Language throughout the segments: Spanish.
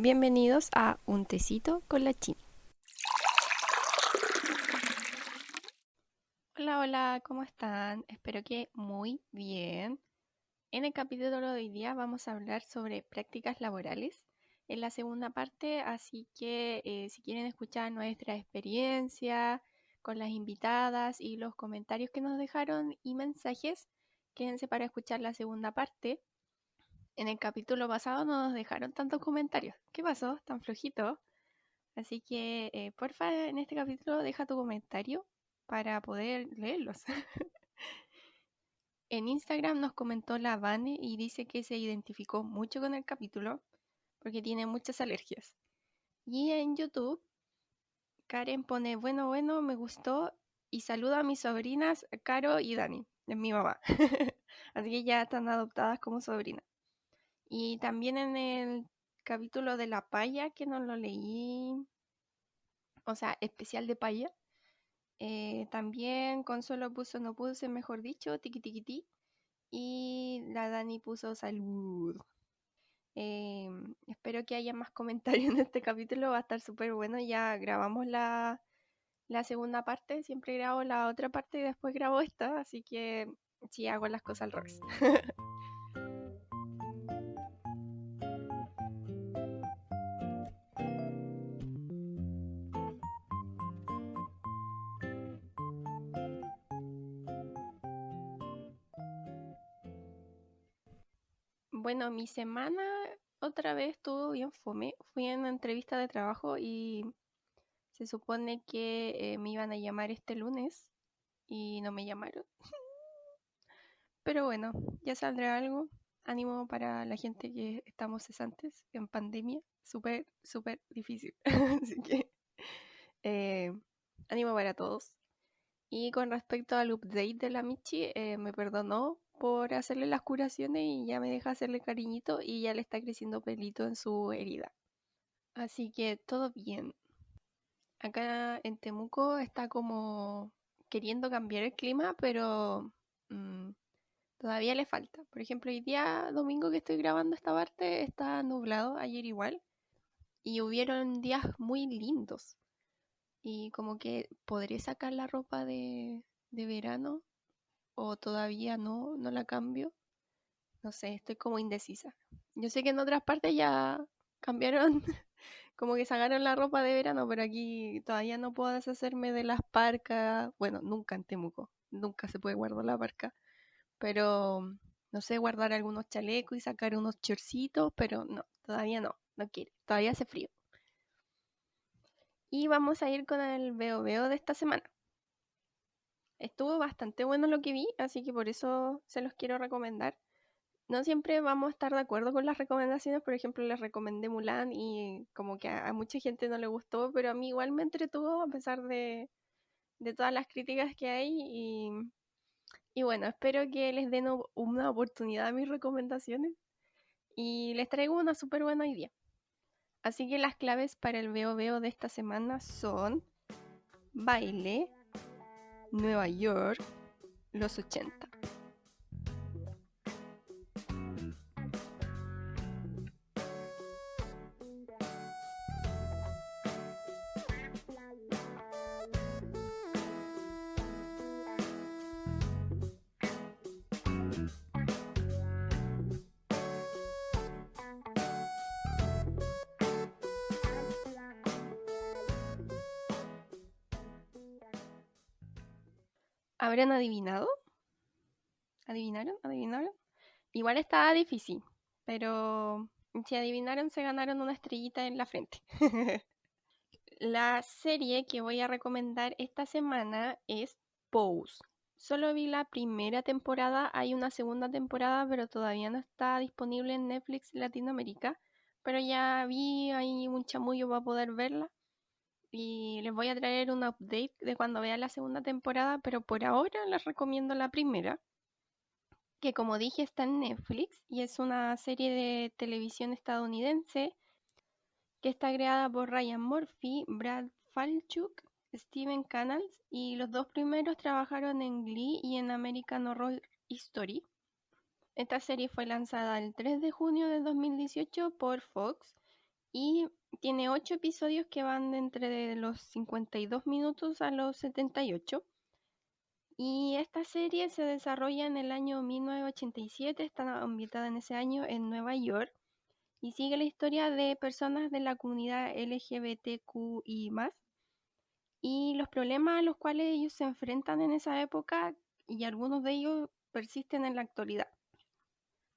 Bienvenidos a Un Tecito con la Chini. Hola, hola, ¿cómo están? Espero que muy bien. En el capítulo de hoy día vamos a hablar sobre prácticas laborales en la segunda parte, así que si quieren escuchar nuestra experiencia con las invitadas y los comentarios que nos dejaron y mensajes, quédense para escuchar la segunda parte. En el capítulo pasado no nos dejaron tantos comentarios. ¿Qué pasó? ¿Tan flojito? Así que, porfa, en este capítulo deja tu comentario para poder leerlos. En Instagram nos comentó la Vane y dice que se identificó mucho con el capítulo porque tiene muchas alergias. Y en YouTube, Karen pone, bueno, me gustó y saluda a mis sobrinas Caro y Dani, es mi mamá. Así que ya están adoptadas como sobrinas. Y también en el capítulo de la paya, que no lo leí, o sea, especial de paya, también Consuelo puso no puse, mejor dicho, tiqui tiqui ti. Y la Dani puso salud. Espero que haya más comentarios en este capítulo. Va a estar súper bueno. Ya grabamos la segunda parte. Siempre grabo la otra parte y después grabo esta. Así que sí, hago las cosas al revés. Bueno, mi semana otra vez estuvo bien fome. Fui en una entrevista de trabajo y se supone que me iban a llamar este lunes y no me llamaron. Pero bueno, ya saldrá algo. Ánimo para la gente que estamos cesantes en pandemia. Súper, súper difícil. Así que eh, ánimo para todos. Y con respecto al update de la Michi, me perdonó por hacerle las curaciones y ya me deja hacerle cariñito y ya le está creciendo pelito en su herida. Así que todo bien. Acá en Temuco está como queriendo cambiar el clima, pero mm, todavía le falta. Por ejemplo, hoy día domingo que estoy grabando esta parte está nublado, ayer igual, y hubieron días muy lindos. Y como que podré sacar la ropa de verano o todavía no la cambio. No sé, estoy como indecisa. Yo sé que en otras partes ya cambiaron, como que sacaron la ropa de verano, pero aquí todavía no puedo deshacerme de las parcas. Bueno, nunca en Temuco, nunca se puede guardar la parca. Pero no sé, guardar algunos chalecos y sacar unos chorcitos, pero no, todavía no quiere, todavía hace frío. Y vamos a ir con el veo veo de esta semana. Estuvo bastante bueno lo que vi, así que por eso se los quiero recomendar. No siempre vamos a estar de acuerdo con las recomendaciones, por ejemplo, les recomendé Mulan y como que a mucha gente no le gustó, pero a mí igual me entretuvo a pesar de todas las críticas que hay y bueno, espero que les den una oportunidad a mis recomendaciones y les traigo una súper buena idea. Así que las claves para el veo veo de esta semana son baile, Nueva York, los 80. ¿Habrán adivinado? ¿Adivinaron? ¿Adivinaron? Igual estaba difícil, pero si adivinaron se ganaron una estrellita en la frente. La serie que voy a recomendar esta semana es Pose. Solo vi la primera temporada, hay una segunda temporada, pero todavía no está disponible en Netflix Latinoamérica. Pero ya vi ahí un chamullo para poder verla. Y les voy a traer un update de cuando vea la segunda temporada, pero por ahora les recomiendo la primera, que como dije está en Netflix y es una serie de televisión estadounidense que está creada por Ryan Murphy, Brad Falchuk, Steven Canals y los dos primeros trabajaron en Glee y en American Horror Story. Esta serie fue lanzada el 3 de junio de 2018 por Fox y tiene 8 episodios que van de entre los 52 minutos a los 78. Y esta serie se desarrolla en el año 1987, está ambientada en ese año en Nueva York y sigue la historia de personas de la comunidad LGBTQI+, y los problemas a los cuales ellos se enfrentan en esa época, y algunos de ellos persisten en la actualidad.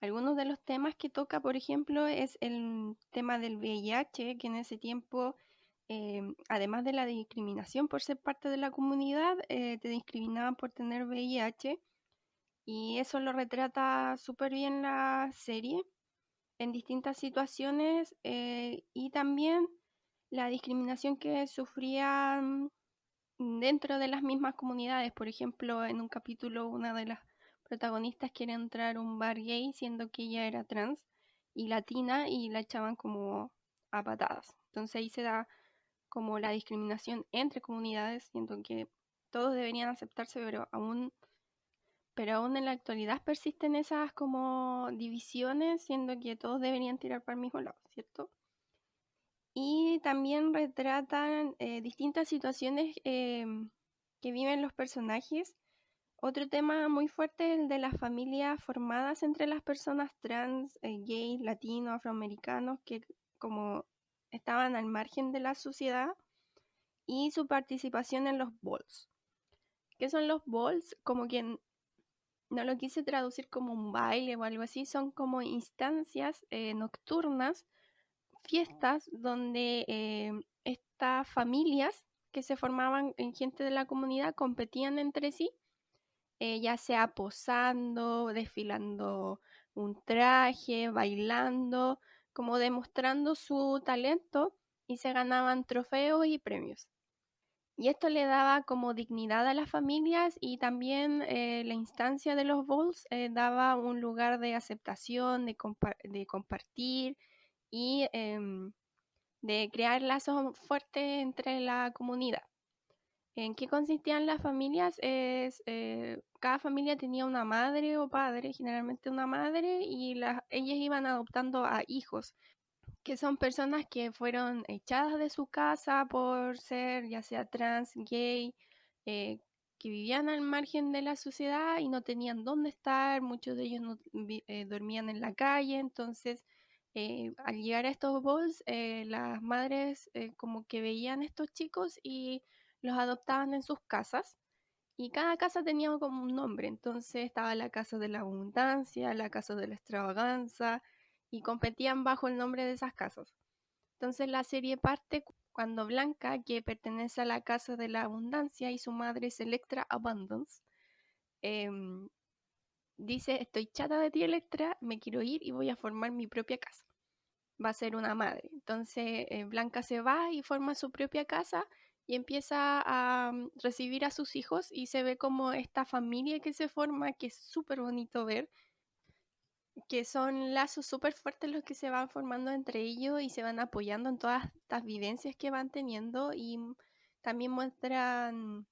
Algunos de los temas que toca, por ejemplo, es el tema del VIH, que en ese tiempo, además de la discriminación por ser parte de la comunidad, te discriminaban por tener VIH, y eso lo retrata súper bien la serie en distintas situaciones, y también la discriminación que sufrían dentro de las mismas comunidades. Por ejemplo, en un capítulo una de las protagonistas quiere entrar a un bar gay siendo que ella era trans y latina y la echaban como a patadas. Entonces ahí se da como la discriminación entre comunidades, siendo que todos deberían aceptarse, pero aún en la actualidad persisten esas como divisiones, siendo que todos deberían tirar para el mismo lado, ¿cierto? Y también retratan distintas situaciones que viven los personajes. Otro tema muy fuerte es el de las familias formadas entre las personas trans, gay, latinos, afroamericanos, que como estaban al margen de la sociedad, y su participación en los balls. ¿Qué son los balls? Como que no lo quise traducir como un baile o algo así, son como instancias nocturnas, fiestas donde estas familias que se formaban en gente de la comunidad competían entre sí, ya sea posando, desfilando un traje, bailando, como demostrando su talento, y se ganaban trofeos y premios. Y esto le daba como dignidad a las familias, y también la instancia de los bowls daba un lugar de aceptación, de compartir y de crear lazos fuertes entre la comunidad. ¿En qué consistían las familias? Cada familia tenía una madre o padre, generalmente una madre, y ellas iban adoptando a hijos, que son personas que fueron echadas de su casa por ser ya sea trans, gay, eh, que vivían al margen de la sociedad y no tenían dónde estar. Muchos de ellos dormían en la calle. Entonces, al llegar a estos balls, las madres como que veían a estos chicos y los adoptaban en sus casas. Y cada casa tenía como un nombre. Entonces estaba la casa de la abundancia, la casa de la extravaganza, y competían bajo el nombre de esas casas. Entonces la serie parte cuando Blanca, que pertenece a la casa de la abundancia y su madre es Electra Abundance, dice: estoy chata de ti, Electra, me quiero ir y voy a formar mi propia casa. Va a ser una madre. Entonces Blanca se va y forma su propia casa y empieza a recibir a sus hijos, y se ve como esta familia que se forma, que es súper bonito ver, que son lazos súper fuertes los que se van formando entre ellos y se van apoyando en todas estas vivencias que van teniendo, y también muestran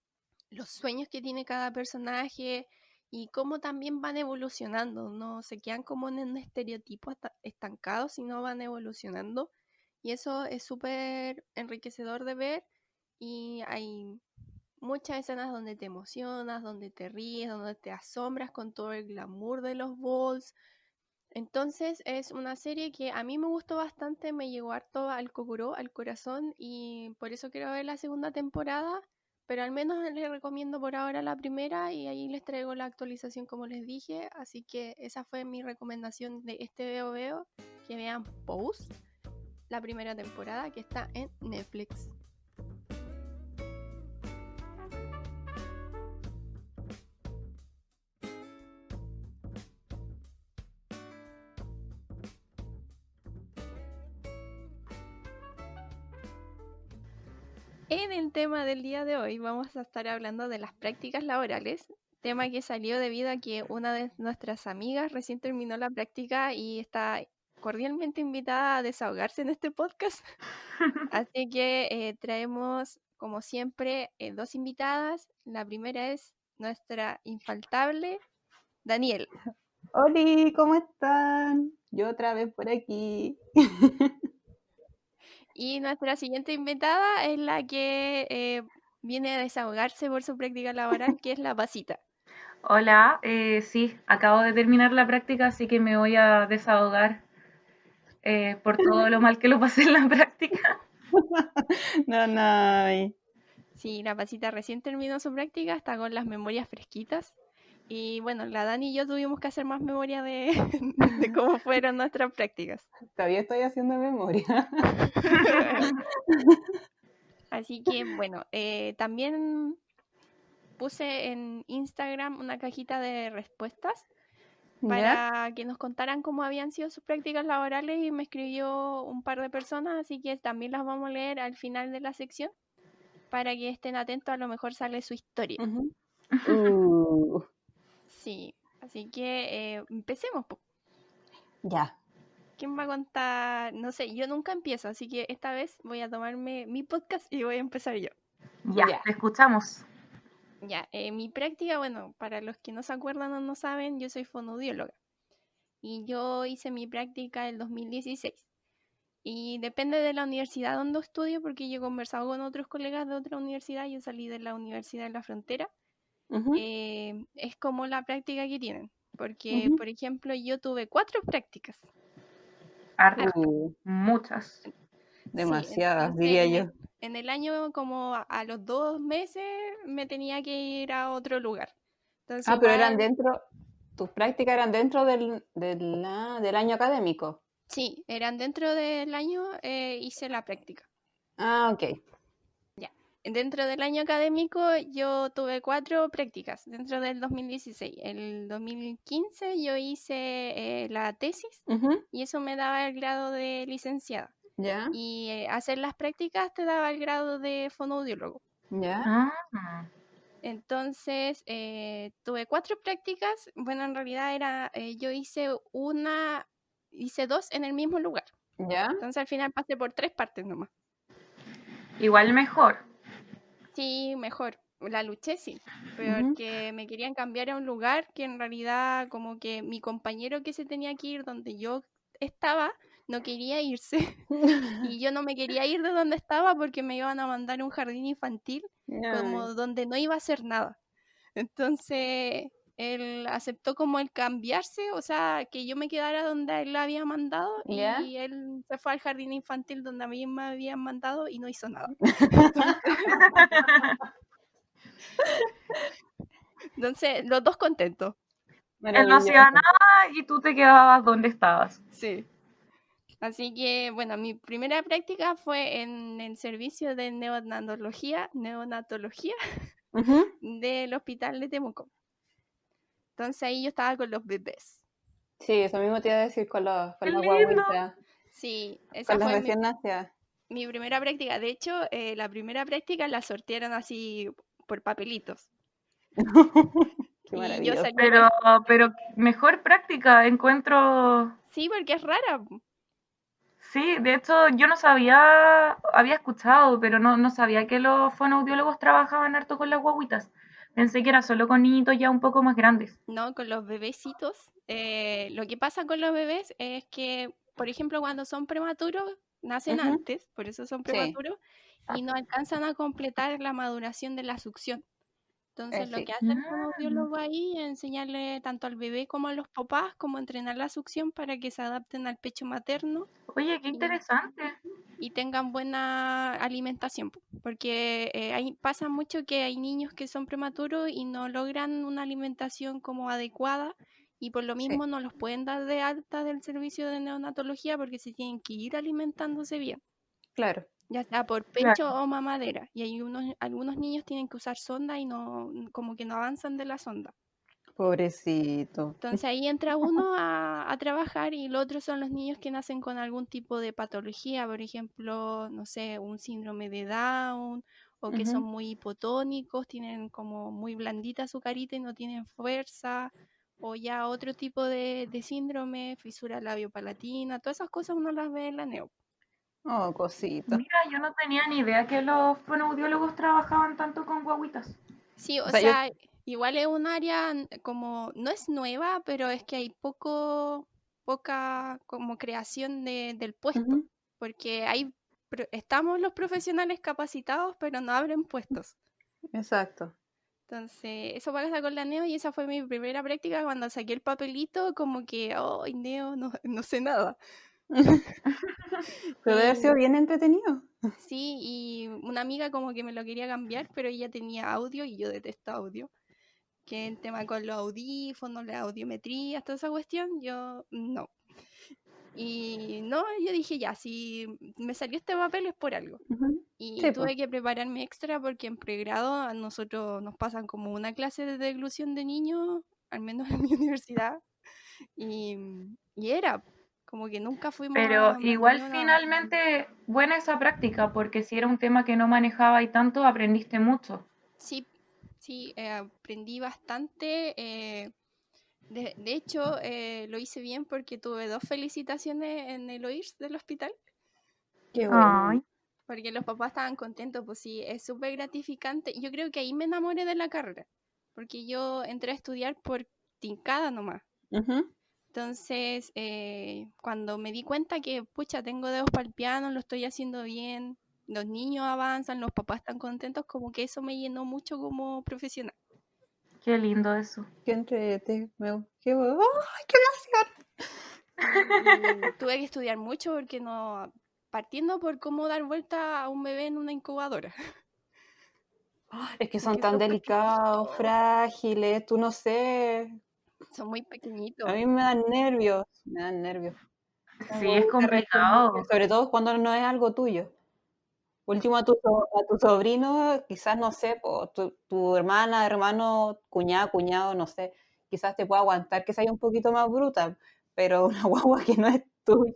los sueños que tiene cada personaje y cómo también van evolucionando, no se quedan como en un estereotipo estancado, sino van evolucionando, y eso es súper enriquecedor de ver. Y hay muchas escenas donde te emocionas, donde te ríes, donde te asombras con todo el glamour de los balls. Entonces es una serie que a mí me gustó bastante, me llegó harto al Kokoro, al corazón, y por eso quiero ver la segunda temporada, pero al menos les recomiendo por ahora la primera, y ahí les traigo la actualización como les dije. Así que esa fue mi recomendación de este Veo Veo, que vean Pose, la primera temporada, que está en Netflix. En el tema del día de hoy vamos a estar hablando de las prácticas laborales, tema que salió debido a que una de nuestras amigas recién terminó la práctica y está cordialmente invitada a desahogarse en este podcast. Así que traemos, como siempre, dos invitadas. La primera es nuestra infaltable Daniel. Hola, ¿cómo están? Yo otra vez por aquí. Y nuestra siguiente invitada es la que viene a desahogarse por su práctica laboral, que es la Pasita. Hola, sí, acabo de terminar la práctica, así que me voy a desahogar por todo lo mal que lo pasé en la práctica. No, no. Sí, la Pasita recién terminó su práctica, está con las memorias fresquitas. Y bueno, la Dani y yo tuvimos que hacer más memoria de, de cómo fueron nuestras prácticas. Todavía estoy haciendo memoria. Así que bueno, también puse en Instagram una cajita de respuestas ¿Ya? para que nos contaran cómo habían sido sus prácticas laborales y me escribió un par de personas, así que también las vamos a leer al final de la sección para que estén atentos, a lo mejor sale su historia. Ujú. Uh, Sí, así que empecemos, po. ya. ¿Quién va a contar? No sé, yo nunca empiezo, así que esta vez voy a tomarme mi podcast y voy a empezar yo. Ya, Ya. te escuchamos. Ya, mi práctica, bueno, para los que no se acuerdan o no saben, yo soy fonoaudióloga y yo hice mi práctica el 2016. Y depende de la universidad donde estudio, porque yo he conversado con otros colegas de otra universidad, yo salí de la Universidad de la Frontera, Ujú, es como la práctica que tienen. Porque, ujú. por ejemplo, yo tuve 4 prácticas. Hartas, Harto. Uh, muchas. Sí, demasiadas, entonces diría yo. en el año como a los 2 meses me tenía que ir a otro lugar. Entonces Pero eran igual, dentro, tus prácticas eran dentro del año académico. sí, eran dentro del año, hice la práctica. Ok. Ya. Dentro del año académico yo tuve 4 prácticas dentro del 2016. El 2015 yo hice la tesis Ujú, y eso me daba el grado de licenciada. ya, Y hacer las prácticas te daba el grado de fonoaudiólogo. ya, Ah, Entonces, tuve 4 prácticas. Bueno, en realidad yo hice 2 en el mismo lugar. ya. Entonces, al final pasé por 3 partes nomás. igual mejor. Sí, mejor. La luché, sí. Ujú. Porque me querían cambiar a un lugar que en realidad como que mi compañero que se tenía que ir donde yo estaba no quería irse. Y yo no me quería ir de donde estaba porque me iban a mandar a un jardín infantil Ay, como donde no iba a hacer nada. Entonces, él aceptó como el cambiarse, o sea, que yo me quedara donde él la había mandado ya. y él se fue al jardín infantil donde a mí me habían mandado y no hizo nada. Entonces, los dos contentos. Él no hacía Maravilloso. nada y tú te quedabas donde estabas. Sí. Así que, bueno, mi primera práctica fue en el servicio de neonatología Ujú. del hospital de Temuco. Entonces ahí yo estaba con los bebés. Sí, eso mismo te iba a decir ¡Qué con las lindo! guaguitas, Sí, esa con las fue mi, recién nacidas. mi primera práctica. De hecho, la primera práctica la sortearon así por papelitos. Qué Y yo maravilloso. salí Pero mejor práctica, encuentro. Sí, porque es rara. Sí, de hecho yo no sabía, había escuchado, pero no sabía que los fonoaudiólogos trabajaban harto con las guaguitas. Pensé que era solo con niñitos ya un poco más grandes. ¿No? Con los bebecitos. Lo que pasa con los bebés es que, por ejemplo, cuando son prematuros, nacen Ujú. antes, por eso son Sí, prematuros, y no alcanzan a completar la maduración de la succión. Entonces, lo sí. que hace el Mm. fonoaudiólogo ahí es enseñarle tanto al bebé como a los papás cómo entrenar la succión para que se adapten al pecho materno Oye, qué y, interesante. y tengan buena alimentación, porque pasa mucho que hay niños que son prematuros y no logran una alimentación como adecuada y por lo Sí, mismo no los pueden dar de alta del servicio de neonatología porque se tienen que ir alimentándose bien, claro. ya sea por pecho Claro, o mamadera. Y hay algunos niños tienen que usar sonda y no, como que no avanzan de la sonda. Pobrecito. Entonces ahí entra uno a trabajar y los otros son los niños que nacen con algún tipo de patología, por ejemplo, no sé, un síndrome de Down o que son Ujú. muy hipotónicos, tienen como muy blandita su carita y no tienen fuerza, o ya otro tipo de síndrome, fisura labiopalatina, todas esas cosas uno las ve en la neo. Oh, cosita. mira, yo no tenía ni idea que los fonoaudiólogos trabajaban tanto con guaguitas. Sí, O o sea, yo, sea, igual es un área como, no es nueva, pero es que hay poca como creación del puesto, ujú. porque hay estamos los profesionales capacitados, pero no abren puestos. Exacto. Entonces, eso pasa con la Neo y esa fue mi primera práctica. Cuando saqué el papelito, como que, oh, Neo, no sé nada. Pero debe haber sido Y bien entretenido. sí, y una amiga como que me lo quería cambiar, pero ella tenía audio y yo detesto audio. Que el tema con los audífonos, la audiometría, toda esa cuestión, yo no. Y no, yo dije ya, si me salió este papel es por algo. Ujú. Y Sí, pues. tuve que prepararme extra porque en pregrado a nosotros nos pasan como una clase de deglución de niños, al menos en mi universidad, y, y era como que nunca fuimos Pero a igual ni una... finalmente buena esa práctica, porque si era un tema que no manejaba y tanto, aprendiste mucho. Sí, sí, aprendí bastante. De hecho, lo hice bien porque tuve 2 felicitaciones en el OIRS del hospital, Qué bueno. Ay, porque los papás estaban contentos, pues sí, es súper gratificante. Yo creo que ahí me enamoré de la carrera, porque yo entré a estudiar por tincada nomás. Ujú. Entonces, cuando me di cuenta que, pucha, tengo dedos para el piano, lo estoy haciendo bien, los niños avanzan, los papás están contentos, como que eso me llenó mucho como profesional. qué lindo eso. Qué entrete. Qué bueno. ¡Ay, qué emoción! Y tuve que estudiar mucho porque no, partiendo por cómo dar vuelta a un bebé en una incubadora, Es que son porque tan son delicados, pequeñitos, frágiles, tú no sé. son muy A pequeñitos. mí me dan nervios, me dan nervios. Sí, es Tengo un terrestre muy nervioso, complicado. sobre todo cuando no es algo tuyo. Último a tu sobrino, quizás no sé, tu hermana, hermano, cuñada, cuñado, no sé, quizás te pueda aguantar que sea un poquito más bruta, pero una guagua que no es tuya.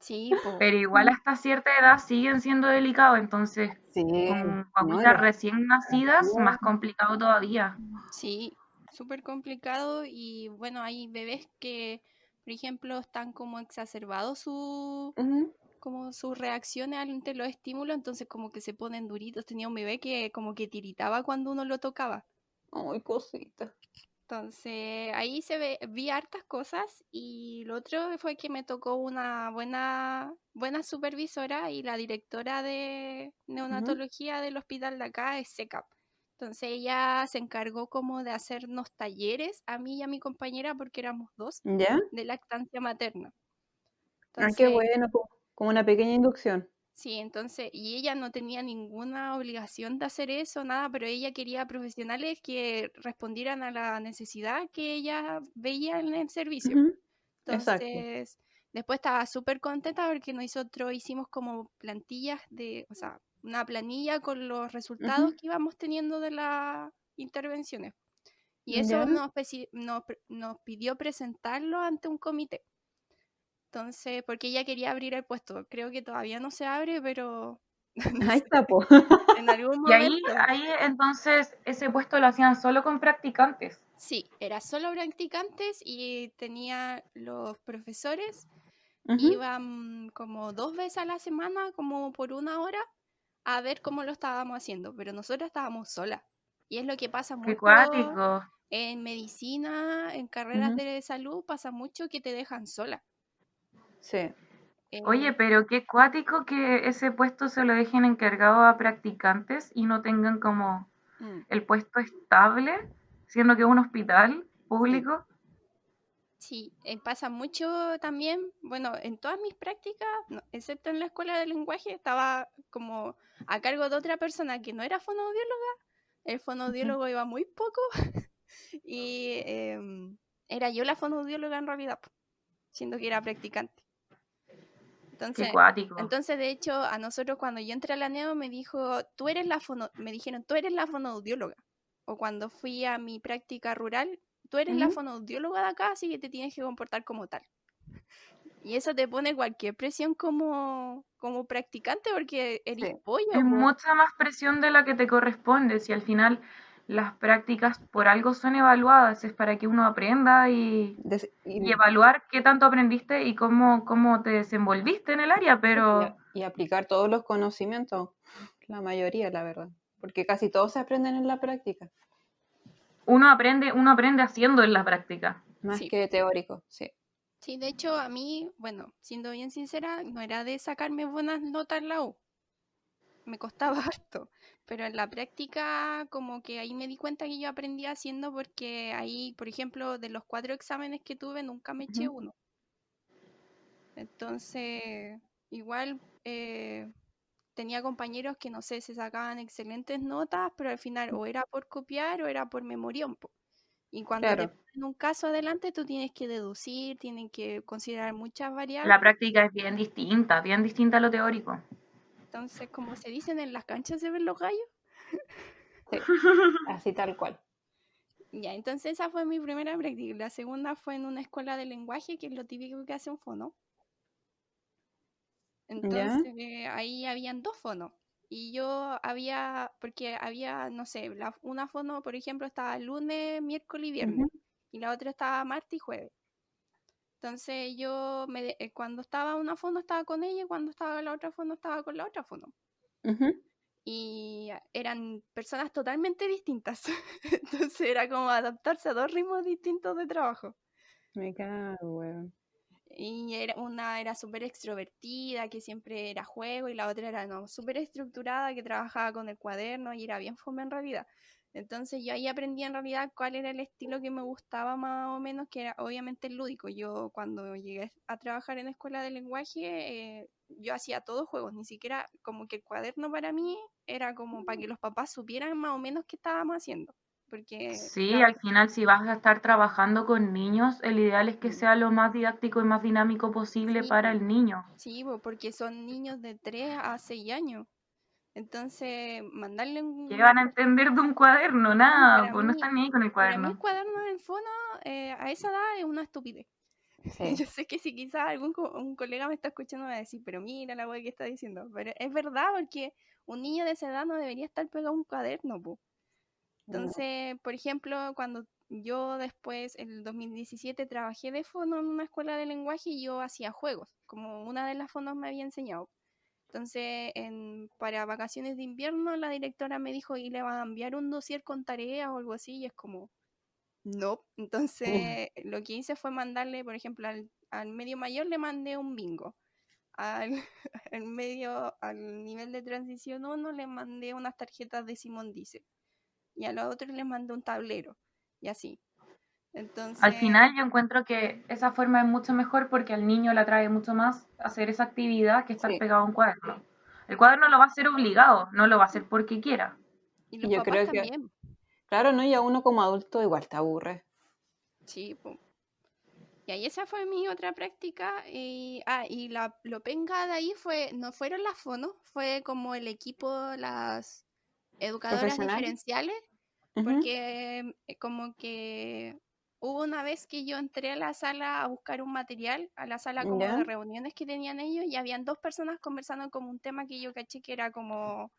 Sí, pues, Pero igual hasta cierta edad siguen siendo delicados, entonces Sí, con no, guaguitas recién nacidas, no, más complicado todavía. sí, súper complicado y bueno, hay bebés que, por ejemplo, están como exacerbados ujú. como sus reacciones ante los estímulos, entonces como que se ponen duritos. Tenía un bebé que como que tiritaba cuando uno lo tocaba. Ay, cosita. Entonces ahí vi hartas cosas y lo otro fue que me tocó una buena supervisora y la directora de Ujú. neonatología del hospital de acá es SECAP. Entonces ella se encargó como de hacernos talleres a mí y a mi compañera porque éramos 2 ¿Ya? de lactancia materna. Ah, qué Entonces, bueno, como una pequeña inducción. sí, entonces, y ella no tenía ninguna obligación de hacer eso, nada, pero ella quería profesionales que respondieran a la necesidad que ella veía en el servicio. Ujú. Exacto. Entonces, después estaba súper contenta porque nosotros hicimos como plantillas o sea, una planilla con los resultados Ujú. que íbamos teniendo de las intervenciones. Y ¿Ya? eso nos pidió presentarlo ante un comité. Entonces, porque ella quería abrir el puesto. Creo que todavía no se abre, pero no Ahí sé, está, po. en algún Y momento. ahí entonces ese puesto lo hacían solo con practicantes. Sí, era solo practicantes y tenía los profesores, Ujú. iban como 2 veces a la semana, como por 1 hora, a ver cómo lo estábamos haciendo, pero nosotros estábamos solas. Y es lo que pasa Qué mucho cuático. en medicina, en carreras Ujú. de salud, pasa mucho que te dejan sola. Sí. Oye, Eh, pero qué cuático que ese puesto se lo dejen encargado a practicantes y no tengan como mm, el puesto estable, siendo que es un hospital sí. público. Sí, pasa mucho también, bueno, en todas mis prácticas, excepto en la escuela de lenguaje, estaba como a cargo de otra persona que no era fonoaudióloga, el Ujú. fonoaudiólogo iba muy poco y era yo la fonoaudióloga en realidad, siendo que era practicante. Qué Entonces, cuático. entonces de hecho, a nosotros cuando yo entré a la NEO me dijeron, tú eres la fonoaudióloga. O cuando fui a mi práctica rural, tú eres la Ujú. fonoaudióloga de acá, así que te tienes que comportar como tal. Y eso te pone cualquier presión como practicante porque eres Sí. pollo, Es po. mucha más presión de la que te corresponde, si al final las prácticas por algo son evaluadas, es para que uno aprenda y evaluar qué tanto aprendiste y cómo te desenvolviste en el área, pero Y aplicar todos los conocimientos, la mayoría, la verdad. Porque casi todos se aprenden en la práctica, uno aprende haciendo en la práctica. más Sí, que teórico, sí. Sí, de hecho, a mí, bueno, siendo bien sincera, no era de sacarme buenas notas en la U. Me costaba harto. Pero en la práctica, como que ahí me di cuenta que yo aprendí haciendo porque ahí, por ejemplo, de los 4 exámenes que tuve, nunca me eché Ujú. uno. Entonces, igual tenía compañeros que, no sé, se sacaban excelentes notas, pero al final o era por copiar o era por memorión, po. Y cuando te Claro, ponen un caso adelante, tú tienes que deducir, tienen que considerar muchas La variables. práctica es bien distinta a lo teórico. Entonces, como se dicen, en las canchas se ven los gallos. sí, así tal cual. Ya, entonces esa fue mi primera práctica. La segunda fue en una escuela de lenguaje, que es lo típico que hace un fono. ¿Ya? Entonces, ahí habían 2 fonos. Y yo había, porque había, no sé, una fono, por ejemplo, estaba lunes, miércoles y viernes. Ujú, Y la otra estaba martes y jueves. Entonces cuando estaba una fono estaba con ella y cuando estaba la otra fono estaba con la otra fono. ujú. Y eran personas totalmente distintas. Entonces era como adaptarse a 2 ritmos distintos de trabajo. Me cago, weón. Y una era súper extrovertida, que siempre era juego, y la otra era no, súper estructurada, que trabajaba con el cuaderno y era bien fome en realidad. Entonces yo ahí aprendí en realidad cuál era el estilo que me gustaba más o menos, que era obviamente el lúdico. Yo cuando llegué a trabajar en escuela de lenguaje, yo hacía todos juegos, ni siquiera como que el cuaderno para mí era como para que los papás supieran más o menos qué estábamos haciendo. Porque Sí, al final si vas a estar trabajando con niños, el ideal es que sea lo más didáctico y más dinámico posible sí, para el niño. sí, porque son niños de 3 a 6 años. Entonces, mandarle ¿Qué van a un... entender de un cuaderno? No, Nada, pues no están ni ahí con el para mí el cuaderno. cuaderno en fono a esa edad es una estupidez. Sí. Yo sé que si quizás un colega me está escuchando me va a decir, pero mira la wea que está diciendo. Pero es verdad, porque un niño de esa edad no debería estar pegado a un cuaderno, po. No. Entonces, por ejemplo, cuando yo después, en el 2017, trabajé de fono en una escuela de lenguaje y yo hacía juegos, como una de las fonos me había enseñado. Entonces, para vacaciones de invierno, la directora me dijo, ¿y le vas a enviar un dossier con tareas o algo así? Y es como, no. Entonces, lo que hice fue mandarle, por ejemplo, al medio mayor le mandé un bingo. Al, al nivel de transición 1 le mandé unas tarjetas de Simón Dice. Y a los otros les mandé un tablero. Y así. Al Entonces, final yo encuentro que esa forma es mucho mejor porque al niño le atrae mucho más hacer esa actividad que estar Sí. pegado a un cuaderno. El cuaderno lo va a hacer obligado, no lo va a hacer porque quiera. y Y los yo papás creo que, también. claro, ¿no? Y a uno como adulto igual te aburre. Sí, po. Y ahí esa fue mi otra práctica. Y lo penca de ahí no fueron las fonos, fue como el equipo, las educadoras Profesional. diferenciales, Ujú. porque como que hubo una vez que yo entré a la sala a buscar un material, a la sala como ¿Ya? de reuniones que tenían ellos, y habían 2 personas conversando como un tema que yo caché que era como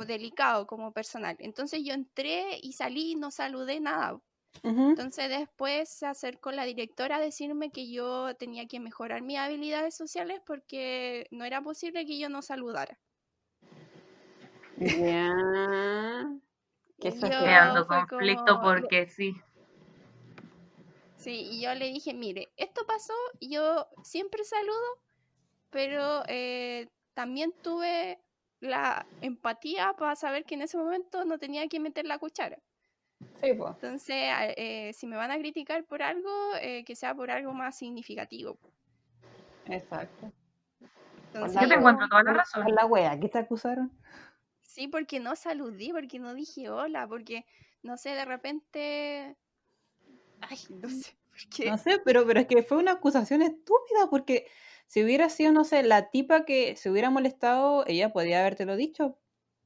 delicado, como personal. Entonces yo entré y salí y no saludé nada. Ujú. Entonces después se acercó la directora a decirme que yo tenía que mejorar mis habilidades sociales porque no era posible que yo no saludara. Ya. Qué Y yo exagerado. Creando fue conflicto como, porque sí. sí, y yo le dije, mire, esto pasó, yo siempre saludo, pero también tuve la empatía para saber que en ese momento no tenía que meter la cuchara. Sí, pues. Entonces, si me van a criticar por algo, que sea por algo más significativo. Exacto. Por Entonces la Yo te wea. encuentro toda la Por razón. la wea, ¿qué te acusaron? sí, porque no saludé, porque no dije hola, porque, no sé, de repente, ay, no sé, No porque, sé, pero es que fue una acusación estúpida, porque si hubiera sido, no sé, la tipa que se hubiera molestado, ella podría habértelo dicho.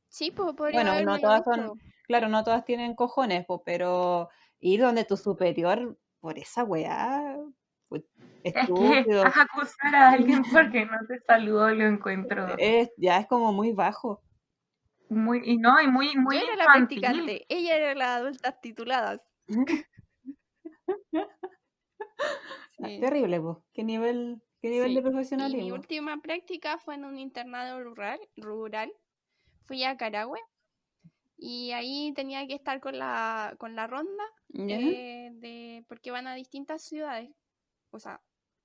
sí, pues podría Bueno, no haberme lo todas son, dicho. claro, no todas tienen cojones, po, pero ir donde tu superior por esa weá, pues, Es que estúpido, acusar a alguien porque no te saludó lo encuentro ya es como muy bajo. muy, y no, y muy Yo era la infantil. practicante, ella era la adultas tituladas. Sí, Terrible, pues. Qué nivel de sí. Y mi profesionalismo? última práctica fue en un internado rural. Fui a Carahue y ahí tenía que estar con la ronda ¿Ya? porque van a distintas ciudades. o sea,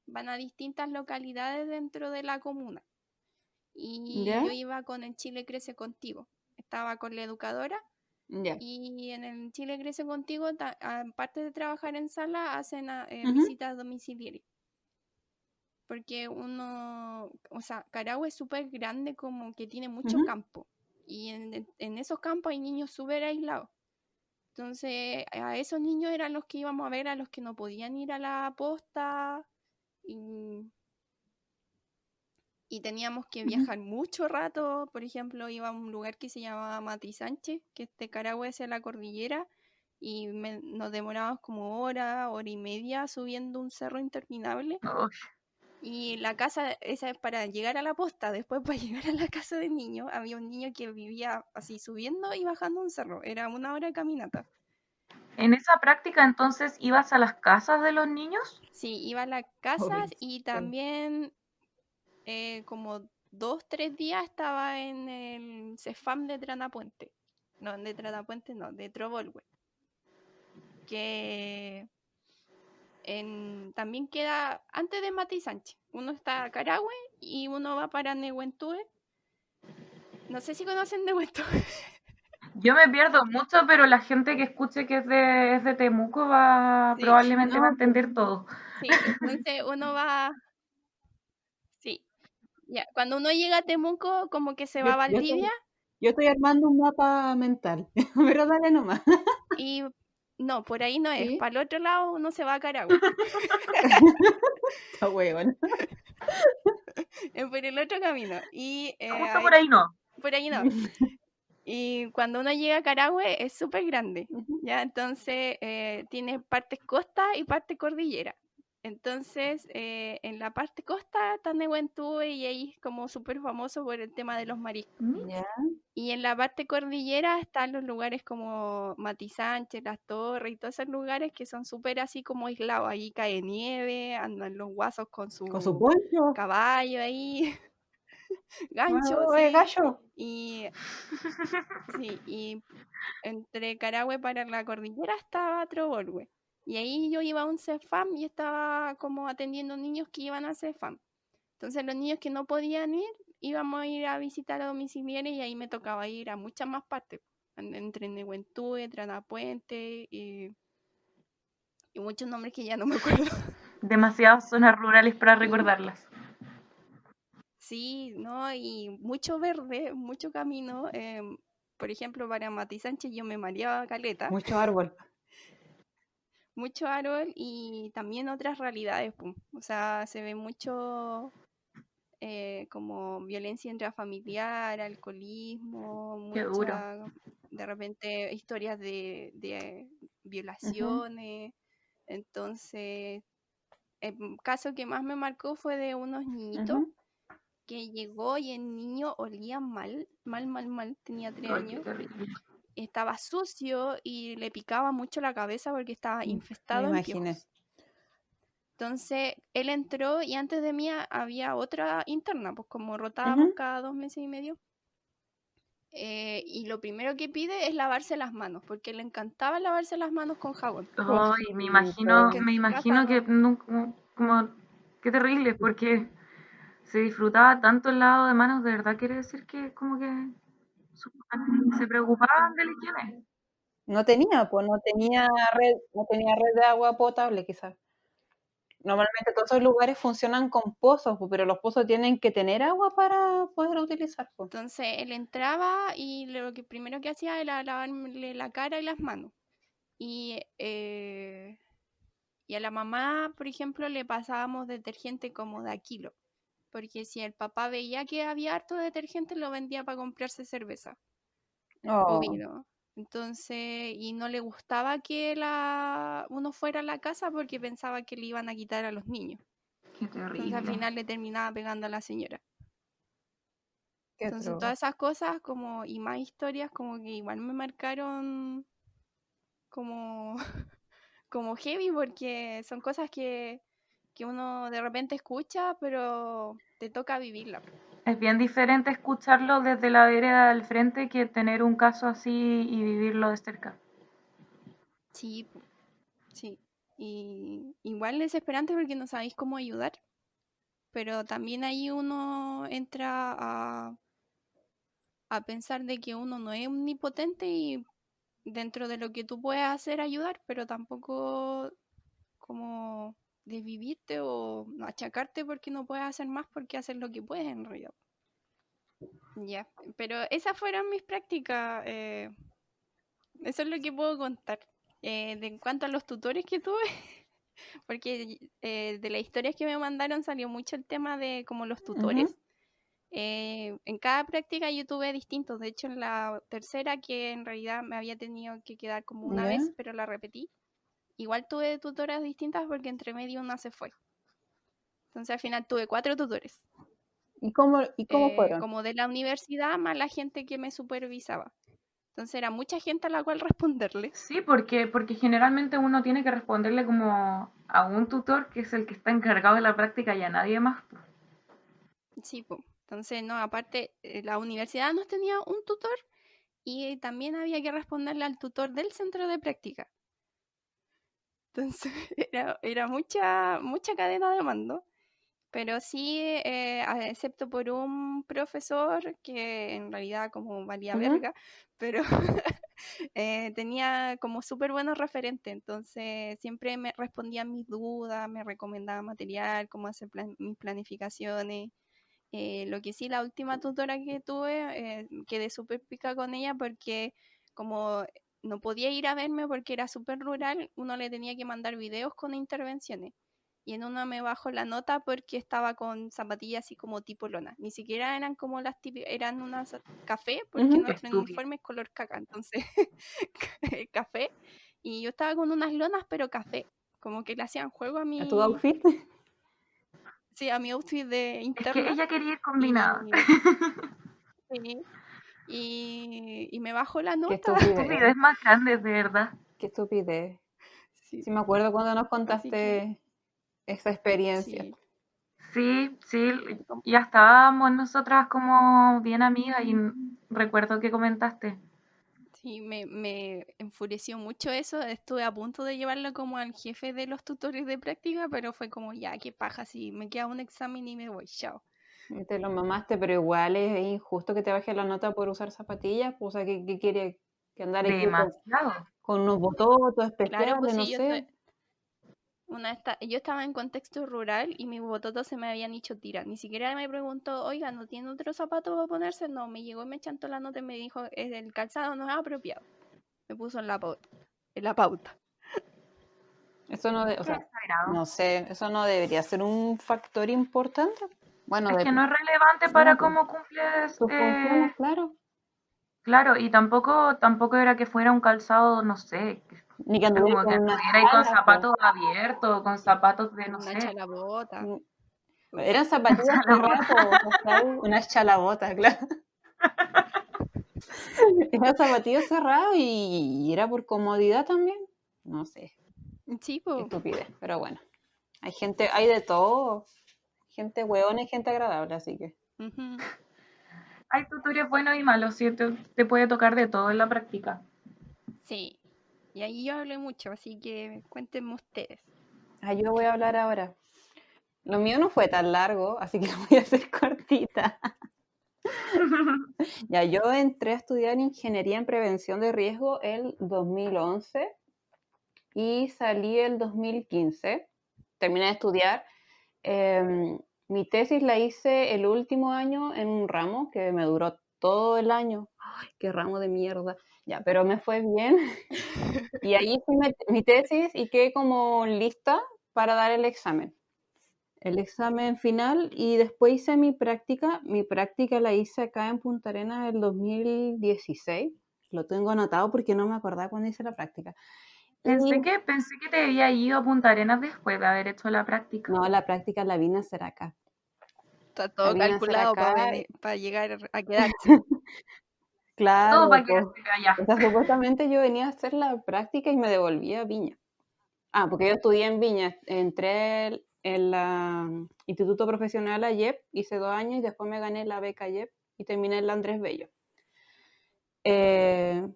van a distintas localidades dentro de la comuna. Y ¿Ya? yo iba con el Chile Crece Contigo. Estaba con la educadora. Ya. Y en el Chile Crece Contigo, aparte de trabajar en sala, hacen Ujú. visitas domiciliarias. Porque uno, o sea, Carahue es súper grande, como que tiene mucho Ujú. campo. Y en esos campos hay niños súper aislados. Entonces, a esos niños eran los que íbamos a ver, a los que no podían ir a la posta. Y teníamos que Ujú. viajar mucho rato. Por ejemplo, iba a un lugar que se llamaba Mati Sánchez, que es de Carahue hacia la cordillera, y nos demorábamos como hora y media subiendo un cerro interminable. Uy, Y la casa, esa es para llegar a la posta. Después, para llegar a la casa del niño, había un niño que vivía así subiendo y bajando un cerro. Era 1 hora de caminata. en esa práctica entonces ibas a las casas de los niños. Sí, iba a las casas Uy, y sí. también como 2-3 días estaba en el CEFAM de Tranapuente. No, de Tranapuente no, de Trovolwe. Que también queda antes de Mati Sánchez. Uno está a Carahue y uno va para Nehuentue. No sé si conocen Nehuentue. Yo me pierdo mucho, pero la gente que escuche que es de Temuco Sí, probablemente va a No, pues, entender todo. sí. Entonces uno va. Sí. Ya. Cuando uno llega a Temuco, como que se va a Valdivia. yo estoy armando un mapa mental, pero dale nomás. Y no, por ahí no es. ¿Sí? Para el otro lado uno se va a Carahue. Está huevón. Por el otro camino. Y Justo por ahí no. por ahí no. Y cuando uno llega a Carahue es súper grande, Ujú. ¿ya? Entonces tiene partes costa y parte cordillera. Entonces en la parte costa está Nehuentue y ahí es como súper famoso por el tema de los mariscos. Ya. Y en la parte cordillera están los lugares como Mati Sánchez, Las Torres y todos esos lugares que son súper así como aislados. Ahí cae nieve, andan los guasos con Con su su poncho. caballo ahí, gancho, Oye, sí. gallo. Y sí, y entre Carahue para la cordillera estaba Trovolwe. Y ahí yo iba a un CEFAM y estaba como atendiendo niños que iban a CEFAM. Entonces los niños que no podían ir, íbamos a ir a visitar a domiciliares y ahí me tocaba ir a muchas más partes. Entre Nehuentue, Tranapuente y muchos nombres que ya no me acuerdo. Demasiadas zonas rurales para recordarlas. Sí, ¿no? Y mucho verde, mucho camino. Por ejemplo, para Mati Sánchez yo me mareaba caleta. Mucho árbol. Mucho árbol y también otras realidades, pum. O sea, se ve mucho como violencia intrafamiliar, alcoholismo, Qué duro. de repente historias de Ujú. violaciones. Entonces, el caso que más me marcó fue de unos niñitos Ujú. que llegó y el niño olía mal, mal, tenía 3 Ay, qué años. terrible. Estaba sucio y le picaba mucho la cabeza porque estaba Me infestado en imaginé. piojos. Entonces él entró y antes de mí había otra interna, pues como rotábamos Ujú. cada 2 meses y medio. Y lo primero que pide es lavarse las manos, porque le encantaba lavarse las manos con jabón. Ay, me Cosito. imagino que nunca, como, qué terrible, porque se disfrutaba tanto el lavado de manos, de verdad quiere decir que como que se preocupaban de la higiene. No tenía, pues no tenía red de agua potable, quizás. Normalmente todos esos lugares funcionan con pozos, pues, pero los pozos tienen que tener agua para poder utilizar, pues. Entonces él entraba y lo que primero que hacía era lavarle la cara y las manos. Y a la mamá, por ejemplo, le pasábamos detergente como de a kilo. Porque si el papá veía que había harto detergente, lo vendía para comprarse cerveza o Oh, vino. Entonces, y no le gustaba que uno fuera a la casa porque pensaba que le iban a quitar a los niños. Qué Entonces al terrible. final le terminaba pegando a la señora. qué Entonces atroz. todas esas cosas como y más historias como que igual me marcaron como, como heavy porque son cosas que uno de repente escucha, pero te toca vivirla. Es bien diferente escucharlo desde la vereda del frente que tener un caso así y vivirlo de cerca. Sí, sí. Y igual es desesperante porque no sabéis cómo ayudar, pero también ahí uno entra a pensar de que uno no es omnipotente y dentro de lo que tú puedes hacer ayudar, pero tampoco como desvivirte o achacarte porque no puedes hacer más porque haces lo que puedes en realidad. Ya, pero esas fueron mis prácticas. Eso es lo que puedo contar. En cuanto a los tutores que tuve, porque de las historias que me mandaron salió mucho el tema de como los tutores. En cada práctica yo tuve distintos. De hecho, en la tercera, que en realidad me había tenido que quedar como una ¿Ya? vez, pero la repetí, igual tuve tutoras distintas porque entre medio una se fue. Entonces al final tuve 4 tutores. ¿Y cómo fueron? Como de la universidad más la gente que me supervisaba. Entonces era mucha gente a la cual responderle. Sí, porque generalmente uno tiene que responderle como a un tutor que es el que está encargado de la práctica y a nadie más. Sí, pues. Entonces, no, aparte, la universidad nos tenía un tutor y también había que responderle al tutor del centro de práctica. Entonces, era mucha cadena de mando. Pero sí, excepto por un profesor que en realidad como valía verga, pero tenía como súper buenos referentes, entonces siempre me respondían mis dudas, me recomendaba material, cómo hacer mis planificaciones. Lo que sí, la última tutora que tuve, quedé súper pica con ella porque como no podía ir a verme porque era súper rural, uno le tenía que mandar videos con intervenciones. Y en una me bajó la nota porque estaba con zapatillas así como tipo lona. Ni siquiera eran como las típicas, eran unas café, porque nuestro uniforme es color caca, entonces café. Y yo estaba con unas lonas, pero café. Como que le hacían juego a ¿A tu outfit? Sí, a mi outfit de Es que interna. ella quería ir combinada. Y, sí, y me bajó la Qué nota. estupidez. Es más grande, de verdad. Qué estupidez. Sí, Sí, me acuerdo cuando nos así que contaste esa experiencia. sí. Sí, sí, Como- ya estábamos nosotras como bien amigas y recuerdo que comentaste. Sí, me enfureció mucho eso. Estuve a punto de llevarlo como al jefe de los tutores de práctica, pero fue como, ya, qué paja, si me queda un examen y me voy, chao. Y te lo mamaste, pero igual es injusto que te baje la nota por usar zapatillas. Pues, o sea, ¿qué quiere? Que andar aquí Demasiado. con unos bototos Claro, pues especiales, no sí, sé. yo estaba en contexto rural y mis bototos se me habían hecho tirar. Ni siquiera me preguntó, oiga, ¿no tiene otro zapato para ponerse? No, me llegó y me chantó la nota y me dijo, el calzado no es apropiado. Me puso en la pauta. Eso no, o Qué sea, exagerado. no sé, eso no debería ser un factor importante. Bueno, Es que no es relevante no, para pues, cómo cumples. tus funciones, claro. Claro, y tampoco era que fuera un calzado, no sé, Ni que anduviera como que con una anduviera ahí con chala, pues. zapatos abiertos, con zapatos de, no Una sé, chalabota. Eran zapatillas cerradas, ¿cachai? Unas chalabotas, claro. Eran zapatillas cerradas y era por comodidad también. No sé, Sí, qué pues. estupidez, pero bueno. Hay de todo. Gente hueona y gente agradable, así que. hay tutores buenos y malos, sí, te puede tocar de todo en la práctica. Sí. Y ahí yo hablé mucho, así que cuéntenme ustedes. Yo voy a hablar ahora. Lo mío no fue tan largo, así que lo voy a hacer cortita. Ya, yo entré a estudiar ingeniería en prevención de riesgo el 2011 y salí el 2015. Terminé de estudiar. Mi tesis la hice el último año en un ramo que me duró todo el año. ¡Ay, qué ramo de mierda! Ya, pero me fue bien. Y ahí hice mi tesis y quedé como lista para dar el examen. El examen final y después hice mi práctica. Mi práctica la hice acá en Punta Arenas el 2016. Lo tengo anotado porque no me acordaba cuando hice la práctica. Pensé Y que te había ido a Punta Arenas después de haber hecho la práctica. no, la práctica la vine a hacer acá. Está La todo vine a hacer calculado acá. para llegar a quedarse. Todo Claro, para pues. quedarse allá. O sea, supuestamente yo venía a hacer la práctica y me devolvía a Viña. Porque yo estudié en Viña. Entré en la Instituto Profesional a YEP, hice 2 años y después me gané la beca YEP y terminé en la Andrés Bello.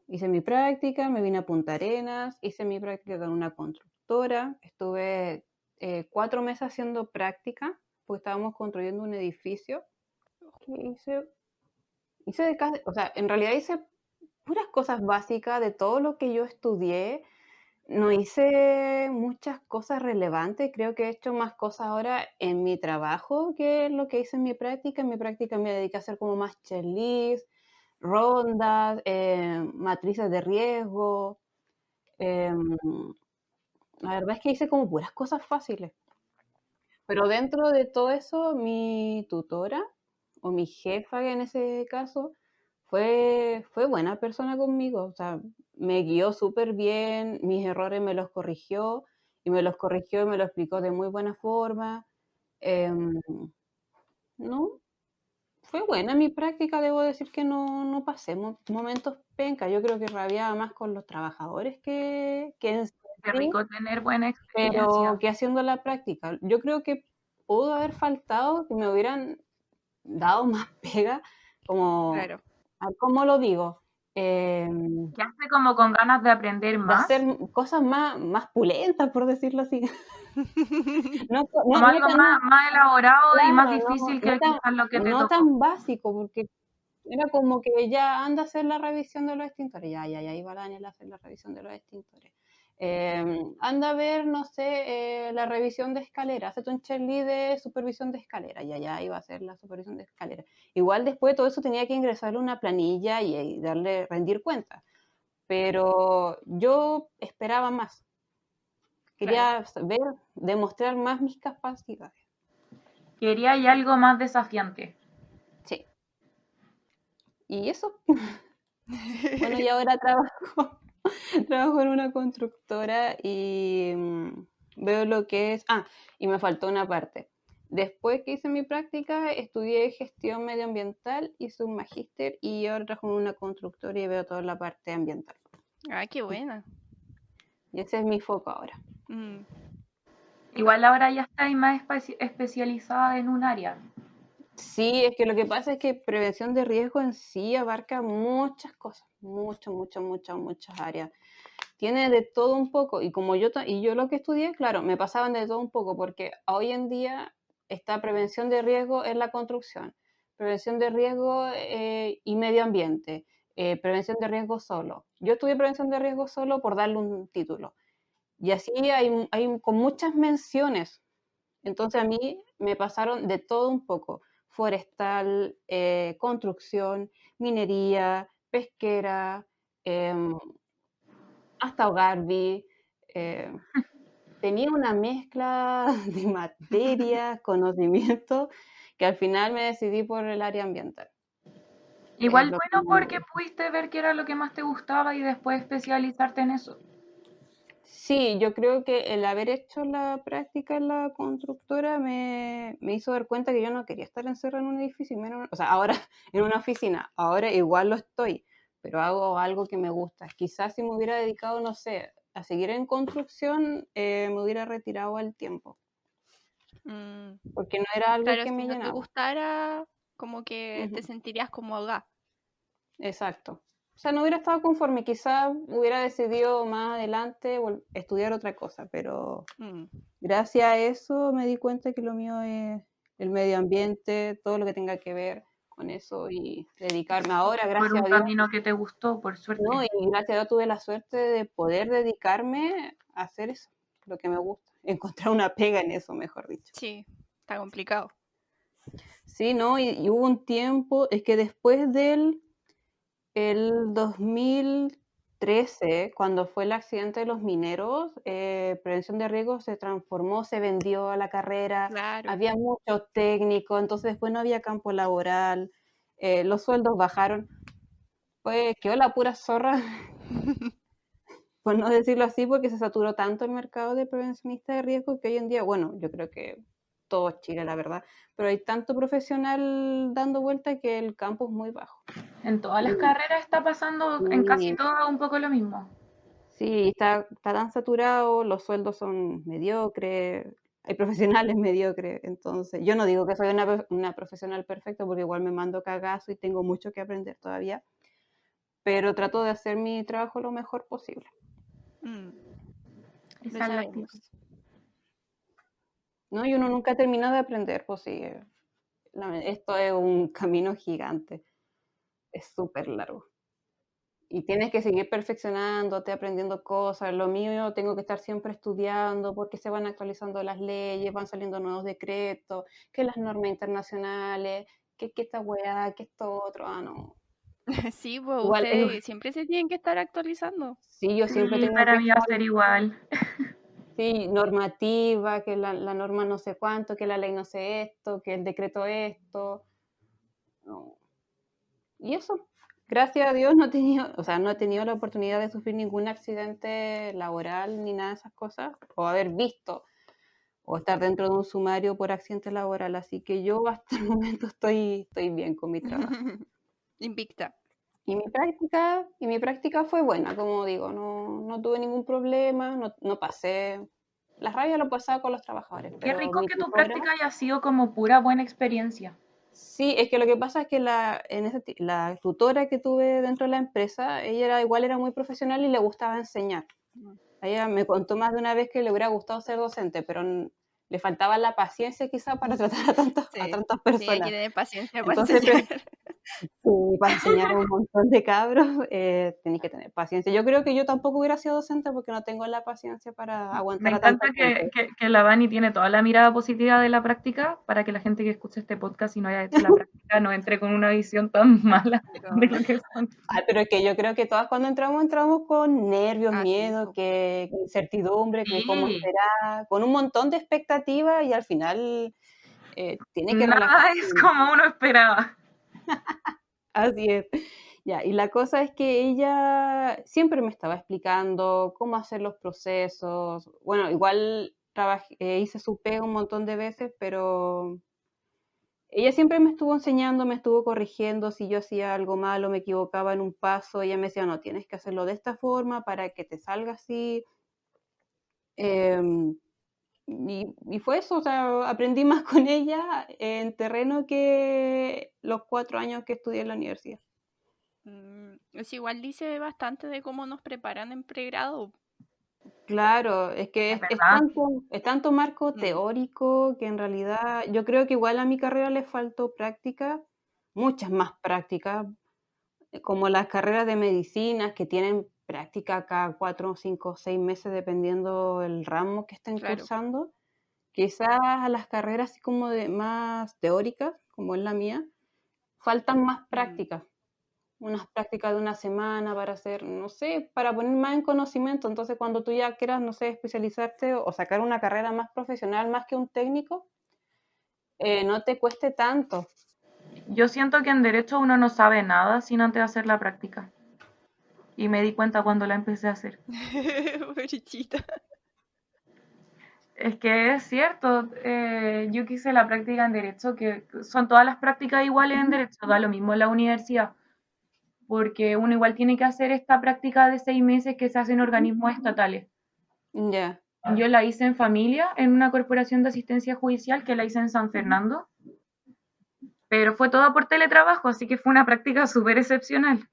hice mi práctica, me vine a Punta Arenas, hice mi práctica con una constructora, estuve 4 meses haciendo práctica, porque estábamos construyendo un edificio. ¿Qué hice? O sea, en realidad hice puras cosas básicas de todo lo que yo estudié. No hice muchas cosas relevantes, creo que he hecho más cosas ahora en mi trabajo que lo que hice en mi práctica. En mi práctica me dediqué a hacer como más checklists, rondas, matrices de riesgo. em, la verdad es que hice como puras cosas fáciles. Pero dentro de todo eso, mi tutora o mi jefa en ese caso fue buena persona conmigo. O sea, me guió súper bien, mis errores me los corrigió y me los corrigió y me lo explicó de muy buena forma. Em, no, fue buena mi práctica, debo decir que no pasé momentos penca. Yo creo que rabiaba más con los trabajadores que en Qué sí, rico tener buena pero experiencia. que haciendo la práctica. Yo creo que pudo haber faltado que me hubieran dado más pega, como, Claro. ¿cómo lo digo? Quedaste como con ganas de aprender De hacer más, cosas más pulentas, por decirlo así. No, como algo más elaborado y más claro, difícil que quizás lo que te no tocó. tan básico, porque era como que ya anda a hacer la revisión de los extintores. Ya iba Daniel a hacer la revisión de los extintores. Anda a ver, no sé, la revisión de escalera. Hazte un checklist de supervisión de escalera. Ya iba a hacer la supervisión de escalera. Igual después de todo eso tenía que ingresarle una planilla y darle, rendir cuentas. Pero yo esperaba más. Claro. Quería ver, demostrar más mis capacidades. Quería y algo más desafiante. Sí. Y eso. Bueno, y ahora trabajo en una constructora y veo lo que es... Ah, y me faltó una parte. Después que hice mi práctica, estudié gestión medioambiental, hice un magíster y ahora trabajo en una constructora y veo toda la parte ambiental. Ah, qué buena. Y ese es mi foco ahora. Mm, Igual ahora ya estáis más especializada en un área. Sí, es que lo que pasa es que prevención de riesgo en sí abarca muchas cosas, muchas áreas. Tiene de todo un poco, y como yo lo que estudié, claro, me pasaban de todo un poco, porque hoy en día está prevención de riesgo en la construcción, prevención de riesgo y medio ambiente, prevención de riesgo solo. Yo estudié prevención de riesgo solo por darle un título, y así hay con muchas menciones. Entonces a mí me pasaron de todo un poco, forestal, construcción, minería, pesquera, em, hasta Hogarby. Tenía una mezcla de materias, conocimientos, que al final me decidí por el área ambiental. Es Igual lo que bueno más me porque gusta. pudiste ver qué era lo que más te gustaba y después especializarte en eso. Sí, yo creo que el haber hecho la práctica en la constructora me hizo dar cuenta que yo no quería estar encerrada en un edificio, o sea, ahora en una oficina, ahora igual lo estoy, pero hago algo que me gusta. Quizás si me hubiera dedicado, no sé, a seguir en construcción, me hubiera retirado al tiempo, mm. porque no era algo Claro, que si me no te llenaba. gustara, como que te Ujú, sentirías como ahogada. exacto. O sea, no hubiera estado conforme, quizás hubiera decidido más adelante estudiar otra cosa, pero Mm, gracias a eso me di cuenta que lo mío es el medio ambiente, todo lo que tenga que ver con eso y dedicarme ahora, Por gracias un a Dios, camino que te gustó, por ¿no? suerte. Y gracias a Dios tuve la suerte de poder dedicarme a hacer eso, lo que me gusta, encontrar una pega en eso, mejor dicho. sí, está complicado. Sí, ¿no? Y hubo un tiempo, es que después del el 2013, cuando fue el accidente de los mineros, prevención de riesgo se transformó, se vendió a la carrera, Claro. había muchos técnicos, entonces después no había campo laboral, los sueldos bajaron, pues quedó la pura zorra, por no decirlo así, porque se saturó tanto el mercado de prevencionistas de riesgo que hoy en día, bueno, yo creo que todo Chile, la verdad, pero hay tanto profesional dando vuelta que el campo es muy bajo. En todas las Y, carreras está pasando, en casi y todo, un poco lo mismo. Sí, está tan saturado, los sueldos son mediocres, hay profesionales mediocres, entonces yo no digo que soy una profesional perfecta porque igual me mando cagazo y tengo mucho que aprender todavía, pero trato de hacer mi trabajo lo mejor posible. Esa es la actitud. ¿No? Y uno nunca termina de aprender, pues sí. Esto es un camino gigante. Es súper largo. Y tienes que seguir perfeccionándote, aprendiendo cosas. Lo mío, yo tengo que estar siempre estudiando porque se van actualizando las leyes, van saliendo nuevos decretos, que las normas internacionales, que esta weá, que esto otro. No. Sí, pues Igual, ustedes siempre se tienen que estar actualizando. sí, yo siempre Sí, tengo para que mí va a estar, ser igual. sí, normativa, que la norma no sé cuánto, que la ley no sé esto, que el decreto esto. No. Y eso, gracias a Dios no he tenido la oportunidad de sufrir ningún accidente laboral ni nada de esas cosas, o haber visto, o estar dentro de un sumario por accidente laboral, así que yo hasta el momento estoy bien con mi trabajo. Invicta. Y mi práctica fue buena, como digo, no tuve ningún problema, no pasé, la rabia lo pasaba con los trabajadores, Qué pero rico mi que tu tutora, práctica haya sido como pura buena experiencia. sí, es que lo que pasa es que la tutora que tuve dentro de la empresa, ella era muy profesional y le gustaba enseñar. Ella me contó más de una vez que le hubiera gustado ser docente, pero le faltaba la paciencia quizá para tratar a tantas Sí, hay que personas. tener paciencia para Entonces, enseñar. para enseñar a un montón de cabros, tenéis que tener paciencia. Yo creo que yo tampoco hubiera sido docente porque no tengo la paciencia para Me aguantar a tanta encanta gente. que la Vani tiene toda la mirada positiva de la práctica para que la gente que escuche este podcast y no haya hecho la práctica no entre con una visión tan mala de lo que son. Pero es que yo creo que todas cuando entramos con nervios, sí, miedo, que incertidumbre, que cómo Sí, esperar, con un montón de expectativas y al final tiene que nada relajarse. es como uno esperaba. Así es. Ya, y la cosa es que ella siempre me estaba explicando cómo hacer los procesos. Bueno, igual hice su pega un montón de veces, pero ella siempre me estuvo enseñando, me estuvo corrigiendo si yo hacía algo malo, me equivocaba en un paso. Ella me decía, no, tienes que hacerlo de esta forma para que te salga así. Y fue eso, o sea, aprendí más con ella en terreno que los 4 años que estudié en la universidad. Es igual dice bastante de cómo nos preparan en pregrado. Claro, es que Es verdad. es tanto marco teórico que en realidad yo creo que igual a mi carrera le faltó práctica, muchas más prácticas, como las carreras de medicina que tienen práctica cada 4, 5, 6 meses dependiendo el ramo que estén Claro. cursando. Quizás a las carreras así como de más teóricas, como es la mía, faltan más prácticas. Unas prácticas de una semana para hacer, no sé, para poner más en conocimiento. Entonces, cuando tú ya quieras, no sé, especializarte o sacar una carrera más profesional, más que un técnico, no te cueste tanto. Yo siento que en derecho uno no sabe nada sin antes hacer la práctica. Y me di cuenta cuando la empecé a hacer. Pobrecita. Es que es cierto, yo que hice la práctica en derecho, que son todas las prácticas iguales en derecho, da lo mismo en la universidad, porque uno igual tiene que hacer esta práctica de 6 meses que se hace en organismos estatales. Ya. Yo la hice en familia, en una corporación de asistencia judicial que la hice en San Fernando, pero fue toda por teletrabajo, así que fue una práctica súper excepcional,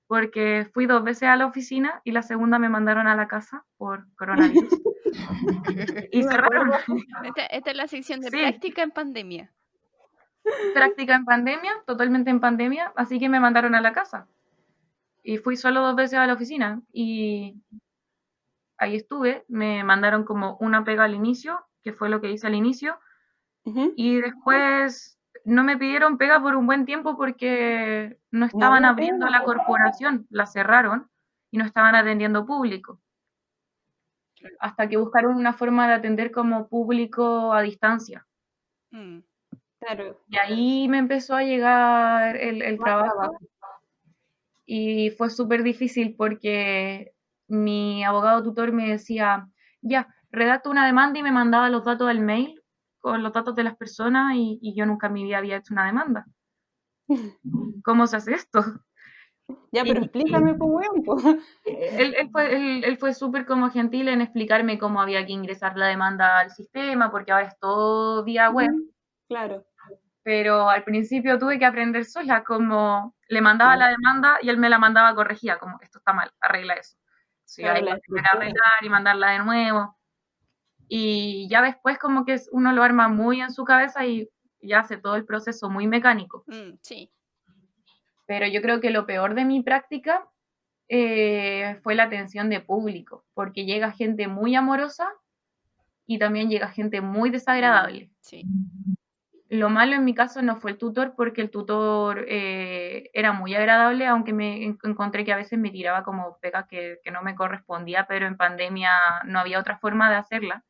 porque fui 2 veces a la oficina y la segunda me mandaron a la casa por coronavirus. Y Sí, me cerraron. acuerdo. Esta es la sección de Sí, práctica en pandemia. práctica en pandemia, totalmente en pandemia, así que me mandaron a la casa. Y fui solo 2 veces a la oficina y ahí estuve, me mandaron como una pega al inicio, que fue lo que hice al inicio, Ujú. y después no me pidieron pega por un buen tiempo porque no No estaban había abriendo pega. la corporación, la cerraron y no estaban atendiendo público. Hasta que buscaron una forma de atender como público a distancia. Claro, Y ahí me empezó a llegar el más trabajo trabajo. y fue súper difícil porque mi abogado tutor me decía, ya, redacto una demanda y me mandaba los datos del mail con los datos de las personas y yo nunca en mi vida había hecho una demanda. ¿Cómo se hace esto? Ya, pero Y explícame, pues, weón, pues. él fue súper como gentil en explicarme cómo había que ingresar la demanda al sistema, porque ahora es todo vía web. Claro. pero al principio tuve que aprender sola, como le mandaba la demanda y él me la mandaba corregida, como esto está mal, arregla eso. Sí, Claro, hay la que volver a estructura. arreglar y mandarla de nuevo. Y ya después como que uno lo arma muy en su cabeza y ya hace todo el proceso muy mecánico. Sí. Pero yo creo que lo peor de mi práctica fue la atención de público, porque llega gente muy amorosa y también llega gente muy desagradable. Sí. Lo malo en mi caso no fue el tutor, porque el tutor era muy agradable, aunque me encontré que a veces me tiraba como pega que no me correspondía, pero en pandemia no había otra forma de hacerla.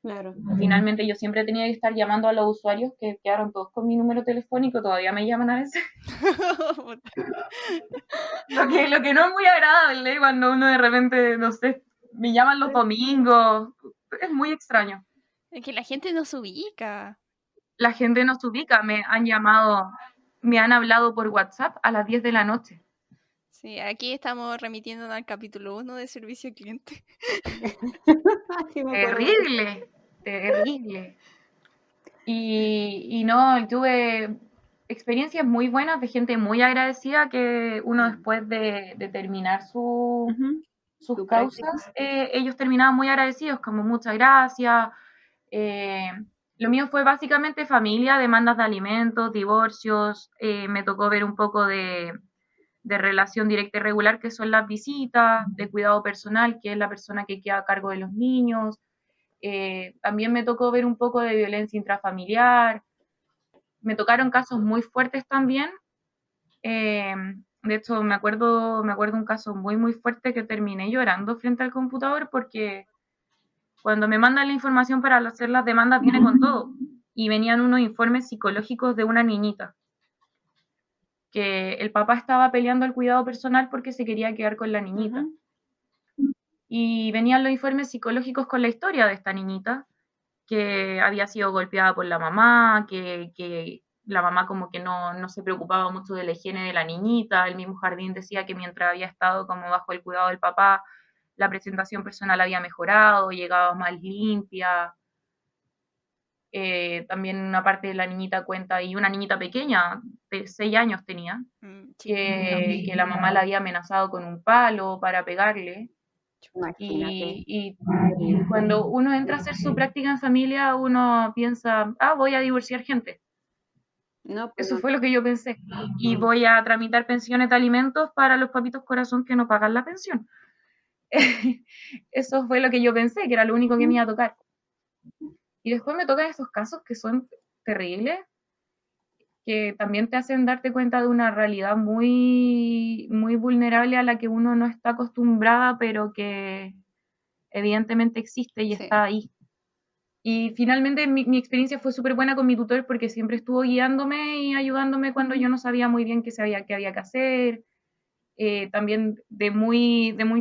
Claro. Finalmente yo siempre tenía que estar llamando a los usuarios que quedaron todos con mi número telefónico, todavía me llaman a veces. Lo que no es muy agradable cuando uno de repente, no sé, me llaman los domingos, es muy extraño. Es que la gente no se ubica. La gente no se ubica, me han llamado, me han hablado por WhatsApp a las 10 de la noche. Sí, aquí estamos remitiendo al capítulo 1 de servicio al cliente. Sí, me acuerdo de eso. Terrible, terrible. Y no, tuve experiencias muy buenas de gente muy agradecida que uno después de terminar sus Tu práctica. causas, ellos terminaban muy agradecidos, como muchas gracias. Lo mío fue básicamente familia, demandas de alimentos, divorcios, me tocó ver un poco de relación directa y regular, que son las visitas, de cuidado personal, que es la persona que queda a cargo de los niños. También me tocó ver un poco de violencia intrafamiliar. Me tocaron casos muy fuertes también. De hecho, me acuerdo un caso muy, muy fuerte que terminé llorando frente al computador porque cuando me mandan la información para hacer las demandas viene con todo. Y venían unos informes psicológicos de una niñita, que el papá estaba peleando el cuidado personal porque se quería quedar con la niñita. Y venían los informes psicológicos con la historia de esta niñita, que había sido golpeada por la mamá, que la mamá como que no se preocupaba mucho de la higiene de la niñita, el mismo jardín decía que mientras había estado como bajo el cuidado del papá, la presentación personal había mejorado, llegaba más limpia. También una parte de la niñita cuenta, y una niñita pequeña, de 6 años tenía, que la mamá la había amenazado con un palo para pegarle. Imagínate. Y cuando uno entra a hacer su práctica en familia, uno piensa, voy a divorciar gente. No, pues Eso no. fue lo que yo pensé. Y voy a tramitar pensiones de alimentos para los papitos corazón que no pagan la pensión. Eso fue lo que yo pensé, que era lo único que me iba a tocar. Y después me tocan estos casos que son terribles, que también te hacen darte cuenta de una realidad muy, muy vulnerable a la que uno no está acostumbrada, pero que evidentemente existe y está ahí. Y finalmente mi experiencia fue súper buena con mi tutor porque siempre estuvo guiándome y ayudándome cuando yo no sabía muy bien qué había que hacer. También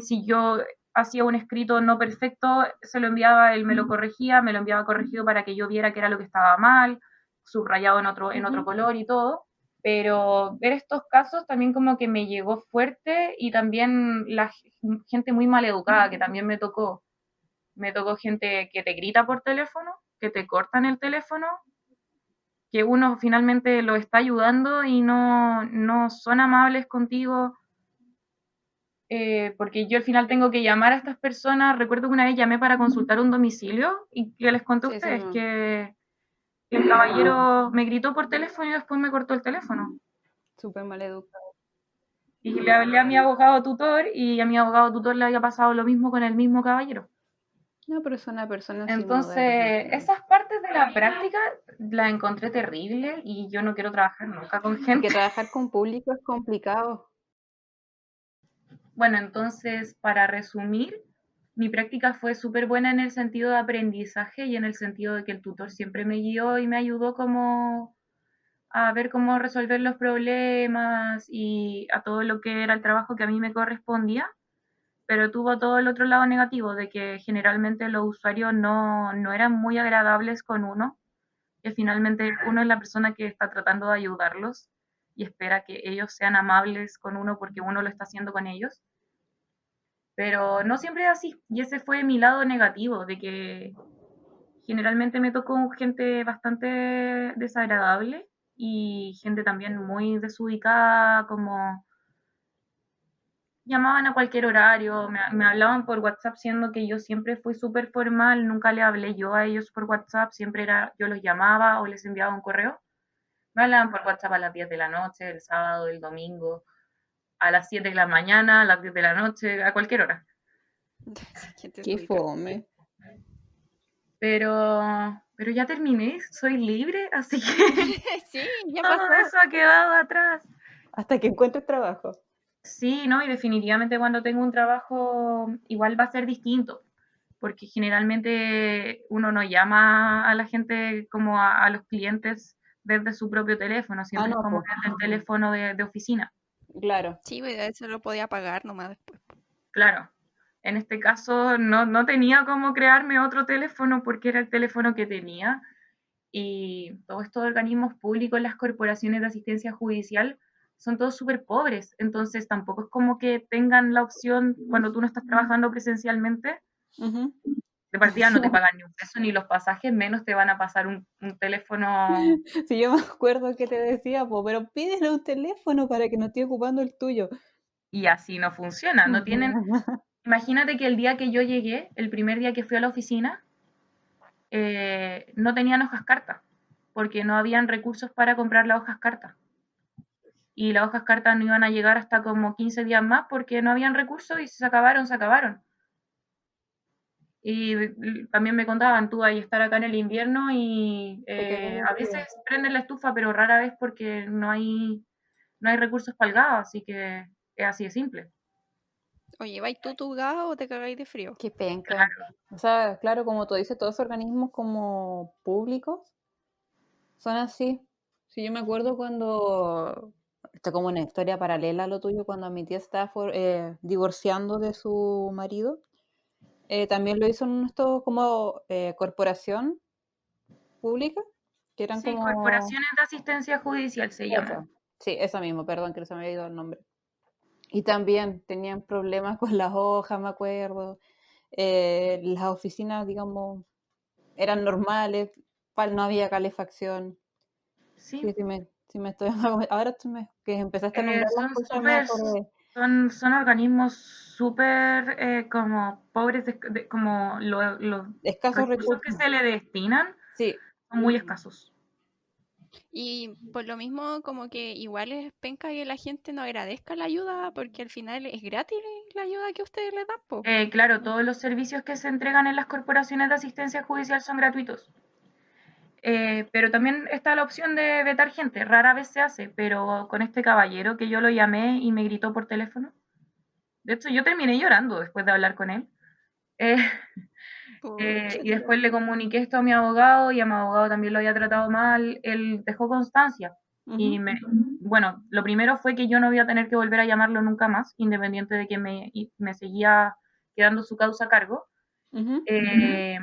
si yo hacía un escrito no perfecto, se lo enviaba, él me lo corregía, me lo enviaba corregido para que yo viera que era lo que estaba mal, subrayado en otro color y todo. Pero ver estos casos también como que me llegó fuerte, y también la gente muy mal educada que también me tocó. Me tocó gente que te grita por teléfono, que te cortan el teléfono, que uno finalmente lo está ayudando y no son amables contigo, porque yo al final tengo que llamar a estas personas. Recuerdo que una vez llamé para consultar un domicilio y que les conté a ustedes que el caballero me gritó por teléfono y después me cortó el teléfono. Súper mal educado. Y le hablé a mi abogado tutor y a mi abogado tutor le había pasado lo mismo con el mismo caballero. No, pero es una persona sin Entonces, modales. esas partes de la práctica las encontré terribles y yo no quiero trabajar nunca con gente. Que trabajar con público es complicado. Bueno, entonces, para resumir, mi práctica fue súper buena en el sentido de aprendizaje y en el sentido de que el tutor siempre me guió y me ayudó como a ver cómo resolver los problemas y a todo lo que era el trabajo que a mí me correspondía, pero tuvo todo el otro lado negativo de que generalmente los usuarios no eran muy agradables con uno, que finalmente uno es la persona que está tratando de ayudarlos y espera que ellos sean amables con uno porque uno lo está haciendo con ellos. Pero no siempre es así, y ese fue mi lado negativo, de que generalmente me tocó gente bastante desagradable y gente también muy desubicada, como llamaban a cualquier horario, me hablaban por WhatsApp, siendo que yo siempre fui súper formal, nunca le hablé yo a ellos por WhatsApp, siempre era yo los llamaba o les enviaba un correo. Me hablaban por WhatsApp a las 10 de la noche, el sábado, el domingo, a las 7 de la mañana, a las 10 de la noche, a cualquier hora. Qué fome. Pero ya terminé, soy libre, así que Sí, ya todo pasó. eso ha quedado atrás. Hasta que encuentres trabajo. Sí, ¿no? Y definitivamente cuando tengo un trabajo igual va a ser distinto, porque generalmente uno no llama a la gente como a los clientes desde su propio teléfono, siempre es No, como pues, desde el teléfono de oficina. claro. Sí, pues eso lo podía pagar nomás después. Claro, en este caso no tenía cómo crearme otro teléfono porque era el teléfono que tenía y todos estos organismos públicos, las corporaciones de asistencia judicial, son todos súper pobres, entonces tampoco es como que tengan la opción cuando tú no estás trabajando presencialmente, Ujú. de partida no te pagan ni un peso ni los pasajes, menos te van a pasar un teléfono Si yo me acuerdo que te decía, pues, pero pídele un teléfono para que no esté ocupando el tuyo. y así no funciona, no tienen... Imagínate que el día que yo llegué, el primer día que fui a la oficina, no tenían hojas carta, porque no habían recursos para comprar las hojas carta. Y las hojas carta no iban a llegar hasta como 15 días más porque no habían recursos y se acabaron, se acabaron. Y también me contaban, tú ahí estar acá en el invierno y a veces prenden la estufa, pero rara vez porque no hay recursos para el gas, así que es así de simple. Oye, ¿vais tú tu gas o te cagáis de frío? Qué penca. Claro. O sea, claro, como tú dices, todos los organismos como públicos son así. Sí, yo me acuerdo cuando, esto como una historia paralela a lo tuyo, cuando mi tía estaba divorciando de su marido, también lo hizo en esto como corporación pública, que eran Sí, como... corporaciones de asistencia judicial se llaman. Eso. Sí, eso mismo, perdón que no se me había ido el nombre. Y también tenían problemas con las hojas, me acuerdo. Las oficinas, digamos, eran normales, no había calefacción. Sí, Sí, sí me estoy... Ahora que empezaste a nombrar las son cosas, me súper, acordé. son organismos súper como pobres, como los Escasos recursos que recursos. se le destinan Sí, son muy escasos. Y por lo mismo, como que igual es penca que la gente no agradezca la ayuda, porque al final es gratis la ayuda que ustedes les dan, po. Claro, todos los servicios que se entregan en las corporaciones de asistencia judicial son gratuitos. Pero también está la opción de vetar gente, rara vez se hace, pero con este caballero que yo lo llamé y me gritó por teléfono, de hecho yo terminé llorando después de hablar con él. Eh, Pucha. y después le comuniqué esto a mi abogado y a mi abogado también lo había tratado mal. Él dejó constancia. Y bueno, lo primero fue que yo no iba a tener que volver a llamarlo nunca más, independiente de que me seguía quedando su causa a cargo. Le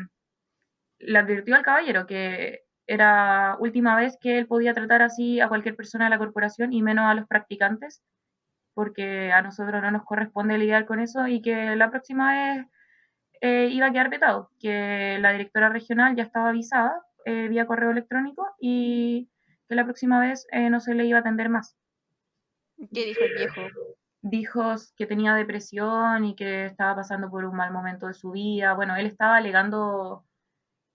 advirtió al caballero que era última vez que él podía tratar así a cualquier persona de la corporación y menos a los practicantes, porque a nosotros no nos corresponde lidiar con eso y que la próxima vez iba a quedar vetado, que la directora regional ya estaba avisada vía correo electrónico y que la próxima vez no se le iba a atender más. ¿Qué dijo el viejo? Dijo que tenía depresión y que estaba pasando por un mal momento de su vida. Bueno, él estaba alegando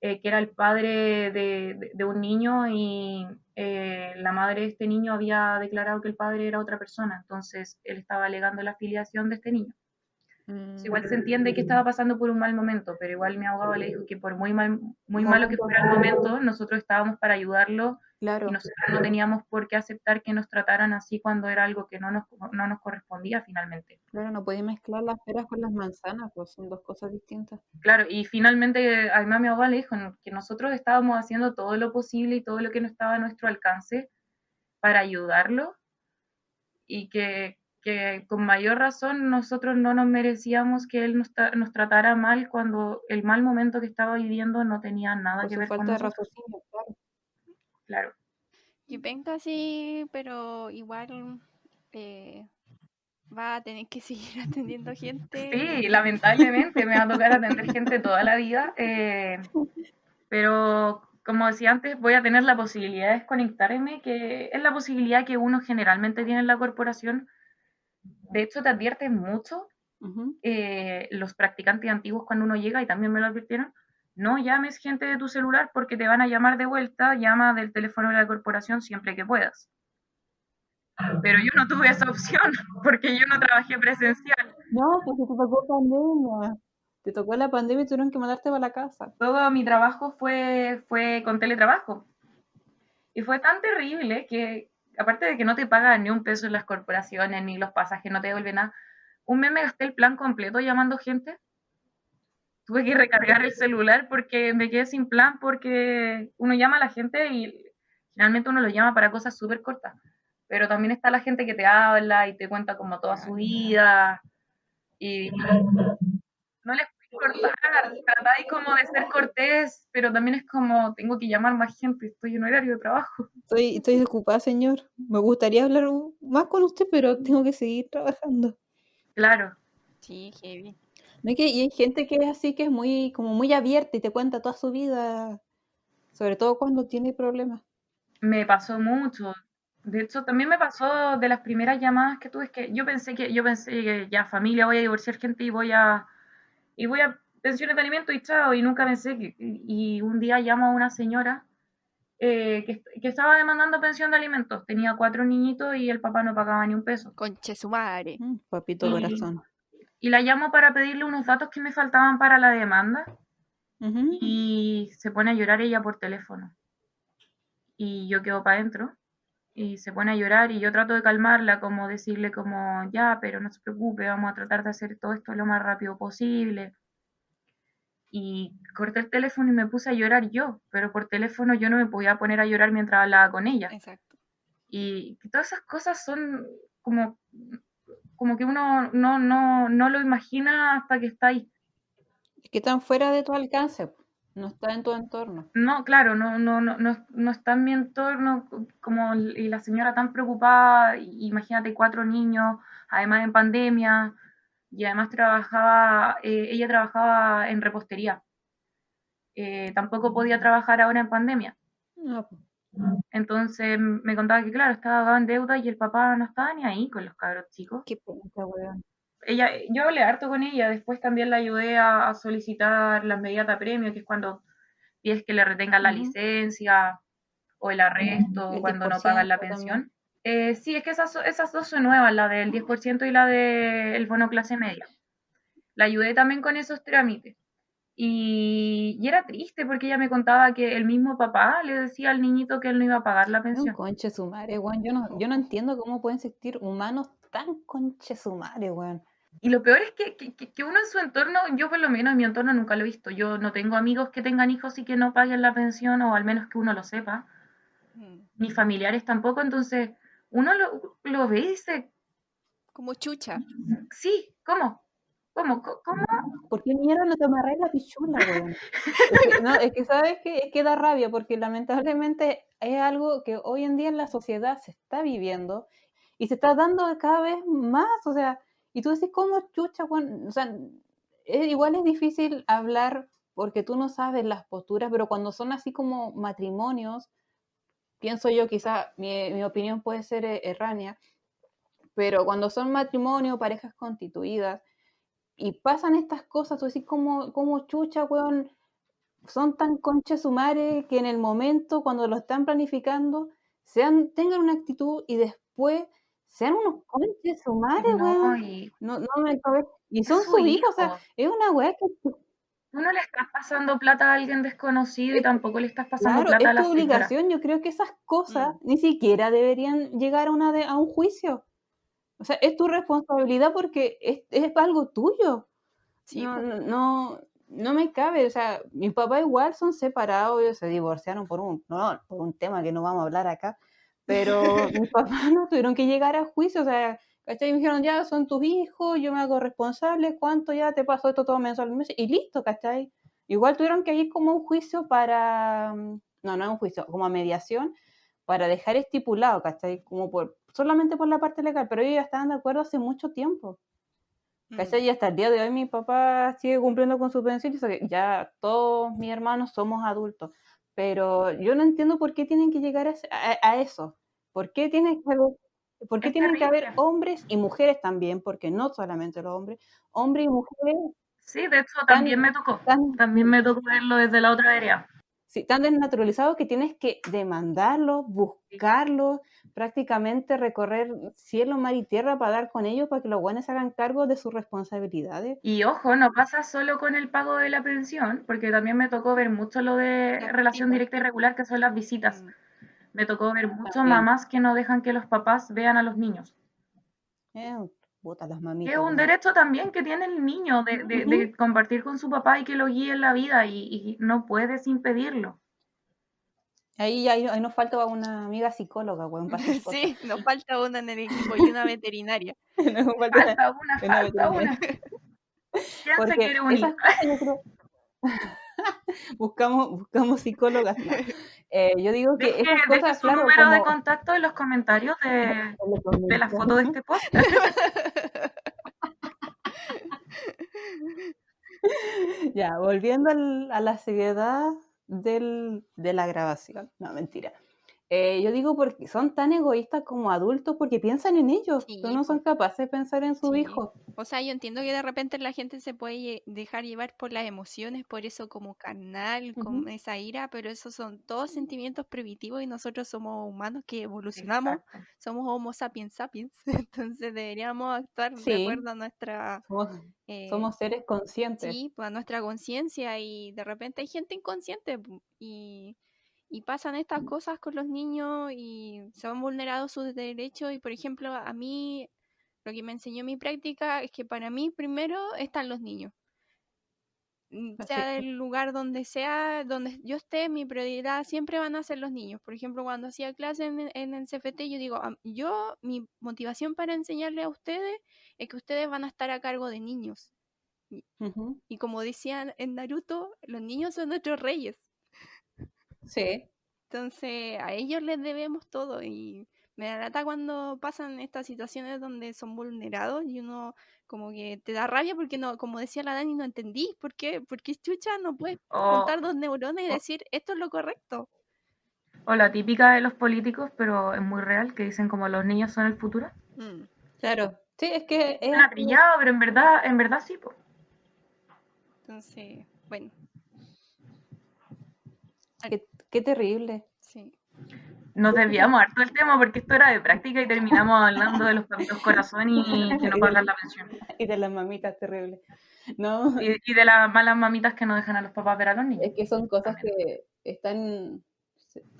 que era el padre de un niño y la madre de este niño había declarado que el padre era otra persona, entonces él estaba alegando la filiación de este niño. Igual se entiende que estaba pasando por un mal momento, pero igual mi abogado le dijo que por muy malo que fuera el momento, nosotros estábamos para ayudarlo y claro. nosotros no teníamos por qué aceptar que nos trataran así cuando era algo que no nos correspondía finalmente. Claro, no podéis mezclar las peras con las manzanas, pues son dos cosas distintas. Claro, y finalmente además mi abogado le dijo que nosotros estábamos haciendo todo lo posible y todo lo que no estaba a nuestro alcance para ayudarlo y que con mayor razón nosotros no nos merecíamos que él nos tratara mal cuando el mal momento que estaba viviendo no tenía nada Por que su ver con falta de nosotros. raciocinio, claro. Claro. Que penca sí, pero igual va a tener que seguir atendiendo gente Sí, y lamentablemente me va a tocar atender gente toda la vida, pero como decía antes, voy a tener la posibilidad de desconectarme, que es la posibilidad que uno generalmente tiene en la corporación. De hecho, te advierten mucho los practicantes antiguos cuando uno llega, y también me lo advirtieron, no llames gente de tu celular porque te van a llamar de vuelta, llama del teléfono de la corporación siempre que puedas. Pero yo no tuve esa opción porque yo no trabajé presencial. No, pues te tocó pandemia. Te tocó la pandemia y tuvieron que mandarte para la casa. Todo mi trabajo fue con teletrabajo. Y fue tan terrible que, aparte de que no te pagan ni un peso en las corporaciones, ni los pasajes, no te devuelven nada, un mes me gasté el plan completo llamando gente. Tuve que recargar el celular porque me quedé sin plan, porque uno llama a la gente y generalmente uno lo llama para cosas súper cortas. Pero también está la gente que te habla y te cuenta como toda su vida. Y no les puedes cortar, tratáis como de ser cortés, pero también es como, tengo que llamar más gente, estoy en horario de trabajo. Estoy ocupada, señor. Me gustaría hablar más con usted, pero tengo que seguir trabajando. Claro. Sí, heavy. No, y hay gente que es así, que es muy, como muy abierta y te cuenta toda su vida, sobre todo cuando tiene problemas. Me pasó mucho. De hecho, también me pasó de las primeras llamadas que tuve, es que yo pensé que ya familia, voy a divorciar gente y voy a pensiones de alimento y chao, y nunca pensé que, y un día llamo a una señora que estaba demandando pensión de alimentos, tenía 4 niñitos y el papá no pagaba ni un peso. Conche su madre. Papito corazón. Y la llamo para pedirle unos datos que me faltaban para la demanda, y se pone a llorar ella por teléfono. Y yo quedo para adentro y se pone a llorar y yo trato de calmarla, como decirle como, ya, pero no se preocupe, vamos a tratar de hacer todo esto lo más rápido posible. Y corté el teléfono y me puse a llorar yo, pero por teléfono yo no me podía poner a llorar mientras hablaba con ella. Exacto. Y todas esas cosas son como que uno no lo imagina hasta que está ahí. Es que están fuera de tu alcance, no está en tu entorno. No, claro, no está en mi entorno como, y la señora tan preocupada, imagínate 4 niños, además en pandemia, y además ella trabajaba en repostería. Tampoco podía trabajar ahora en pandemia. No, Entonces me contaba que, claro, estaba en deuda y el papá no estaba ni ahí con los cabros chicos. qué pena, weón. Yo hablé harto con ella, después también la ayudé a solicitar las medidas de apremio, que es cuando pides que le retengan la licencia o el arresto El cuando no pagan la 10% también. pensión. Sí, es que esas dos son nuevas, la del 10% y la del bono clase media. La ayudé también con esos trámites. Y era triste porque ella me contaba que el mismo papá le decía al niñito que él no iba a pagar la Es un pensión. conche su madre, weón. Yo no entiendo cómo pueden existir humanos tan conche su madre, weón. Y lo peor es que uno en su entorno, yo por lo menos en mi entorno nunca lo he visto. Yo no tengo amigos que tengan hijos y que no paguen la pensión, o al menos que uno lo sepa. Ni familiares tampoco, entonces uno lo ve y dice, Como chucha. sí, ¿cómo? ¿Cómo? ¿Por qué mierda no te amarras la pichula, weón? Es que sabes que es que da rabia, porque lamentablemente es algo que hoy en día en la sociedad se está viviendo y se está dando cada vez más, o sea, y tú decís, ¿cómo chucha, weón? O sea, igual es difícil hablar porque tú no sabes las posturas, pero cuando son así como matrimonios, pienso yo, quizás mi opinión puede ser erránea, pero cuando son matrimonios, parejas constituidas, y pasan estas cosas, tú decís, como chucha, weón, son tan conches sumares que en el momento, cuando lo están planificando, tengan una actitud y después sean unos conches sumares, weón. No me cabe. Y son sus hijos, o sea, es una weá que. Tú no le estás pasando plata a alguien desconocido y tampoco le estás pasando Claro, plata a es tu la señora. obligación. Yo creo que esas cosas ni siquiera deberían llegar a un juicio. O sea, es tu responsabilidad porque es algo tuyo. Sí, No me cabe. O sea, mi papá igual son separados, ellos se divorciaron por un tema que no vamos a hablar acá, pero mis papás no tuvieron que llegar a juicio. O sea, ¿cachai? Me dijeron, ya son tus hijos, yo me hago responsable, ¿cuánto ya te pasó esto todo mensualmente? Y listo, ¿cachai? Igual tuvieron que ir como a un juicio para, no es un juicio, como a mediación, para dejar estipulado, ¿cachai? Como solamente por la parte legal, pero ellos ya estaban de acuerdo hace mucho tiempo. ¿Cachai? Y hasta el día de hoy mi papá sigue cumpliendo con su pensión y dice que ya todos mis hermanos somos adultos. pero yo no entiendo por qué tienen que llegar a eso. ¿Por qué tienen que haber hombres y mujeres también? Porque no solamente los hombres y mujeres. Sí, de hecho también me tocó verlo desde la otra vereda. Sí, tan desnaturalizado que tienes que demandarlos, buscarlos, prácticamente recorrer cielo, mar y tierra para dar con ellos, para que los buenos se hagan cargo de sus responsabilidades. Y ojo, no pasa solo con el pago de la pensión, porque también me tocó ver mucho lo de relación directa y regular, que son las visitas. Me tocó ver muchas mamás que no dejan que los papás vean a los niños. Las mamitas, que es un derecho también que tiene el niño de compartir con su papá y que lo guíe en la vida y no puedes impedirlo. Ahí nos falta una amiga psicóloga, weón. Sí, nos falta una en el equipo y una veterinaria. falta una. ¿Quién se quiere unir? Esas cosas yo creo... buscamos psicólogas. No. Yo digo que esas cosas, deje su número de contacto en los comentarios de la foto de este post. Ya, volviendo a la seriedad de la grabación. No, mentira. Yo digo porque son tan egoístas como adultos porque piensan en ellos, pero no son capaces de pensar en sus hijos. O sea, yo entiendo que de repente la gente se puede dejar llevar por las emociones, por eso como carnal, con esa ira, pero esos son todos sentimientos primitivos y nosotros somos humanos que evolucionamos, somos Homo sapiens sapiens, entonces deberíamos actuar de acuerdo a nuestra... Somos seres conscientes. Sí, pues a nuestra conciencia y de repente hay gente inconsciente y pasan estas cosas con los niños y se van vulnerados sus derechos y por ejemplo a mí lo que me enseñó mi práctica es que para mí primero están los niños. Sea del lugar donde sea, donde yo esté, mi prioridad siempre van a ser los niños. Por ejemplo, cuando hacía clase en el CFT, yo digo, mi motivación para enseñarle a ustedes es que ustedes van a estar a cargo de niños. Y como decían en Naruto, los niños son nuestros reyes. Sí. Entonces, a ellos les debemos todo y me da lata cuando pasan estas situaciones donde son vulnerados y uno como que te da rabia porque no, como decía la Dani, no entendí por qué chucha no puedes juntar dos neuronas y decir esto es lo correcto. O la típica de los políticos, pero es muy real, que dicen como los niños son el futuro. Claro, sí, es que es trillado, pero en verdad sí, po. Entonces, bueno. Qué terrible. Sí. Nos desviamos harto del tema porque esto era de práctica y terminamos hablando de los papitos corazón y que no pagan la pensión. Y de las mamitas terribles. ¿No? Y de las malas mamitas que no dejan a los papás ver a los niños. Es que son cosas que están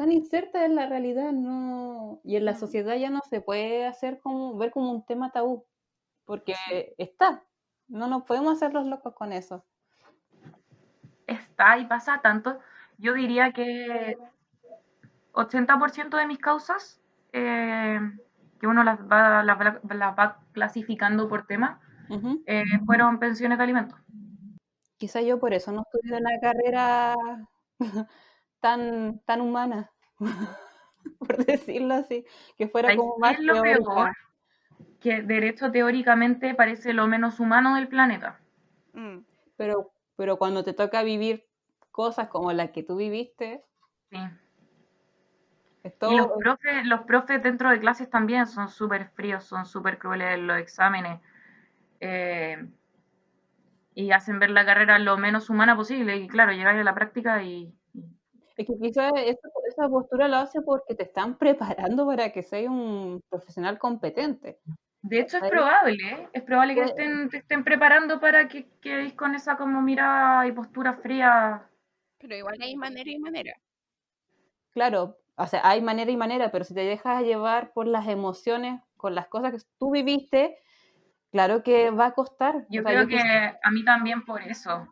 insertas en la realidad, ¿no? Y en la sociedad ya no se puede ver como un tema tabú, porque está. No nos podemos hacer los locos con eso. Está y pasa tanto. Yo diría que 80% de mis causas, que uno las va clasificando por tema, fueron pensiones de alimentos. Quizá yo por eso no estudié una carrera tan humana, por decirlo así, que fuera como más lo peor, que derecho teóricamente parece lo menos humano del planeta. Pero cuando te toca vivir cosas como las que tú viviste, sí. Y los profes dentro de clases también son súper fríos, son súper crueles en los exámenes. Y hacen ver la carrera lo menos humana posible. Y claro, llegáis a la práctica y... Es que quizás esa postura lo hace porque te están preparando para que seas un profesional competente. De hecho, es probable que te estén preparando para que quedéis con esa como mirada y postura fría. Pero igual hay manera y manera. Claro, o sea, hay manera y manera, pero si te dejas llevar por las emociones, con las cosas que tú viviste, claro que va a costar. Yo creo que a mí también por eso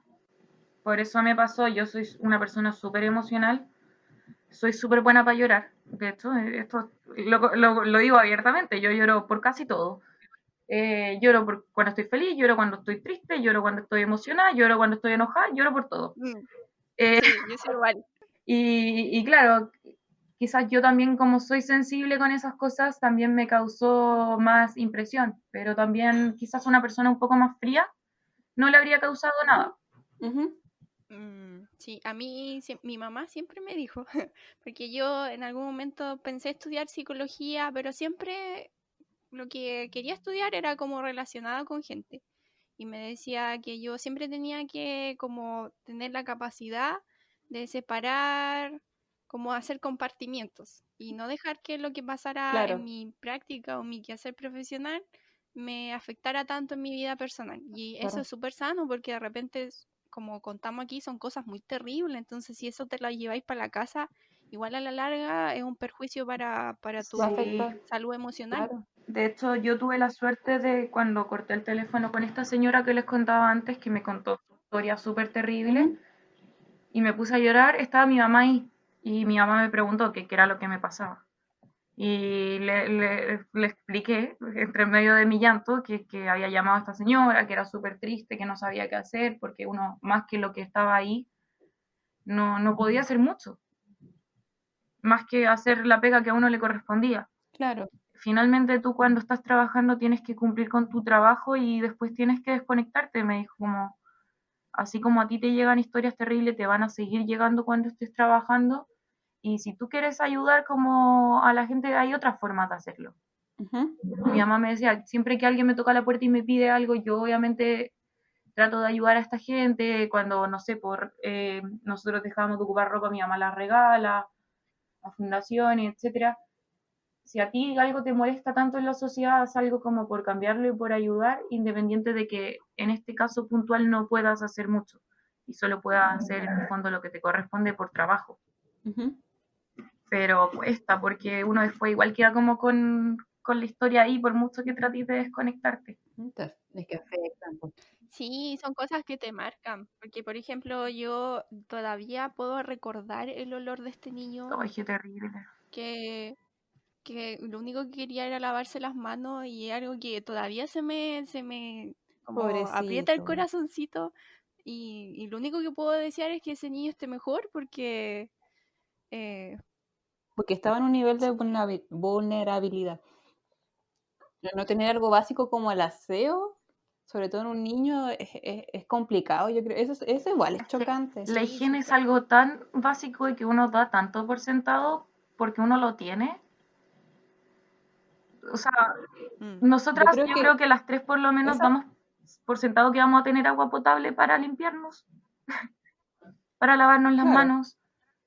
me pasó. Yo soy una persona súper emocional, soy súper buena para llorar. De hecho, esto lo digo abiertamente, yo lloro por casi todo. Lloro cuando estoy feliz, lloro cuando estoy triste, lloro cuando estoy emocionada, lloro cuando estoy enojada, lloro por todo. Sí, yo soy igual. Y claro, quizás yo también como soy sensible con esas cosas, también me causó más impresión, pero también quizás una persona un poco más fría no le habría causado nada. Sí, a mí mi mamá siempre me dijo, porque yo en algún momento pensé estudiar psicología, pero siempre lo que quería estudiar era como relacionado con gente. Y me decía que yo siempre tenía que como tener la capacidad de separar, como hacer compartimientos y no dejar que lo que pasara en Claro, mi práctica o mi quehacer profesional me afectara tanto en mi vida personal. Y eso claro. es súper sano porque de repente, como contamos aquí, son cosas muy terribles. Entonces, si eso te lo lleváis para la casa, igual a la larga es un perjuicio para Va a tu Sí, afectar, salud emocional. claro. de hecho yo tuve la suerte de cuando corté el teléfono con esta señora que les contaba antes, que me contó su historia súper terrible, Ujú. y me puse a llorar, estaba mi mamá ahí, y mi mamá me preguntó qué era lo que me pasaba. Y le expliqué, entre medio de mi llanto, que había llamado a esta señora, que era súper triste, que no sabía qué hacer, porque uno, más que lo que estaba ahí, no podía hacer mucho, más que hacer la pega que a uno le correspondía. Claro. Finalmente tú cuando estás trabajando tienes que cumplir con tu trabajo y después tienes que desconectarte, me dijo, como así como a ti te llegan historias terribles, te van a seguir llegando cuando estés trabajando, y si tú quieres ayudar como a la gente, hay otras formas de hacerlo. Ujú. Mi mamá me decía, siempre que alguien me toca la puerta y me pide algo, yo obviamente trato de ayudar a esta gente. Cuando, no sé, nosotros dejamos de ocupar ropa, mi mamá la regala a fundaciones, etcétera. Si a ti algo te molesta tanto en la sociedad, haz algo como por cambiarlo y por ayudar, independiente de que en este caso puntual no puedas hacer mucho y solo puedas hacer en el fondo lo que te corresponde por trabajo. Ujú. Pero cuesta, porque uno después igual queda como con la historia ahí, por mucho que trates de desconectarte. Es que afectan, pues. Sí, son cosas que te marcan, porque por ejemplo yo todavía puedo recordar el olor de este niño Ay, qué terrible. que, que lo único que quería era lavarse las manos y algo que todavía se me como aprieta el Pobrecito. corazoncito y lo único que puedo desear es que ese niño esté mejor porque eh, Porque estaba en un nivel de vulnerabilidad. No tener algo básico como el aseo, sobre todo en un niño, es complicado, yo creo. Eso igual es Es que chocante. la sí, higiene es súper. algo tan básico y que uno da tanto por sentado porque uno lo tiene. O sea, Mm. Yo nosotras creo yo que creo que las tres por lo menos esa, damos por sentado que vamos a tener agua potable para limpiarnos, para lavarnos las claro, manos.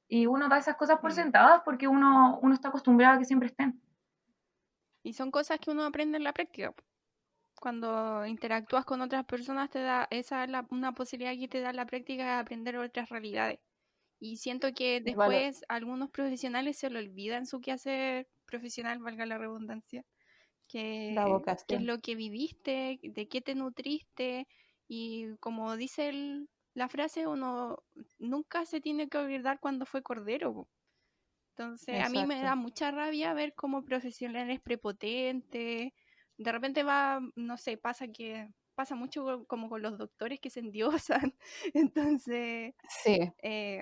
Y uno da esas cosas por Mm. sentadas porque uno está acostumbrado a que siempre estén. Y son cosas que uno aprende en la práctica. Cuando interactúas con otras personas, esa es una posibilidad que te da la práctica de aprender otras realidades. Y siento que el valor, después algunos profesionales se lo olvidan su quehacer profesional, valga la redundancia, la que es vocación. lo que viviste, de qué te nutriste, y como dice la frase, uno nunca se tiene que olvidar cuando fue cordero, po. Entonces, a mí me Exacto. da mucha rabia ver como profesionales prepotentes. De repente no sé, pasa mucho como con los doctores que se endiosan. Entonces, Sí.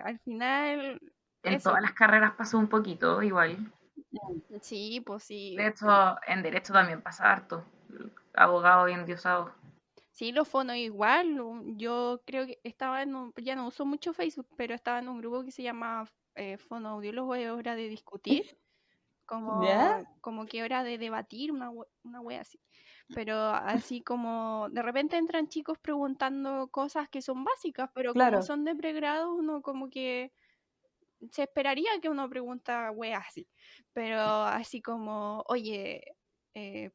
al final, En eso. todas las carreras pasó un poquito igual. Mm. Sí, pues De sí. hecho, en derecho también pasa harto. Abogado y endiosado. Sí, los fonos igual. Yo creo que ya no uso mucho Facebook, pero estaba en un grupo que se llama Fonoaudiólogos, es hora de discutir. ¿Ya? Como que hora de debatir, una wea así. Pero así como de repente entran chicos preguntando cosas que son básicas, pero como Claro, son de pregrado, uno como que se esperaría que uno pregunta weas así. Pero así como, oye,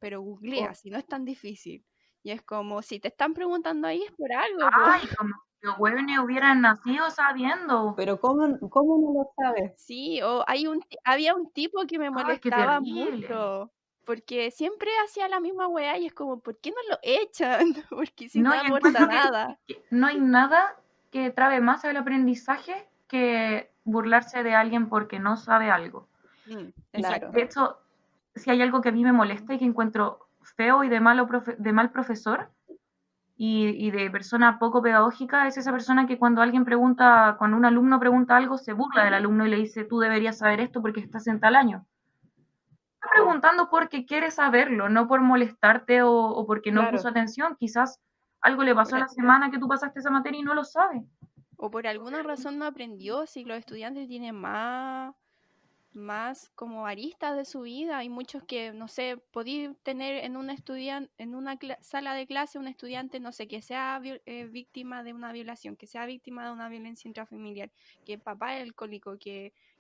pero googlea, po. si no es tan difícil. Y es como, si te están preguntando ahí es por algo, po. Ay, como si los hueones hubieran nacido sabiendo. Pero ¿cómo no lo sabes? Sí, o había un tipo que me Ay, qué molestaba terrible. mucho, porque siempre hacía la misma weá y es como, ¿por qué no lo echan? Porque si No, no y aporta encuentro nada. que no hay nada que trabe más el aprendizaje que burlarse de alguien porque no sabe algo. Y que, Claro. de Exacto. hecho, si hay algo que a mí me molesta y que encuentro feo y de mal profesor y de persona poco pedagógica, es esa persona que cuando un alumno pregunta algo, se burla del alumno y le dice, tú deberías saber esto porque estás en tal año. Está preguntando porque quiere saberlo, no por molestarte o porque no puso Claro. atención. Quizás algo le pasó Por, la semana que tú pasaste esa materia y no lo sabe. o por alguna razón no aprendió, si los estudiantes tienen más como aristas de su vida. Hay muchos que, no sé, podí tener en una sala de clase un estudiante, no sé, que sea víctima de una violación, que sea víctima de una violencia intrafamiliar, que el papá es alcohólico,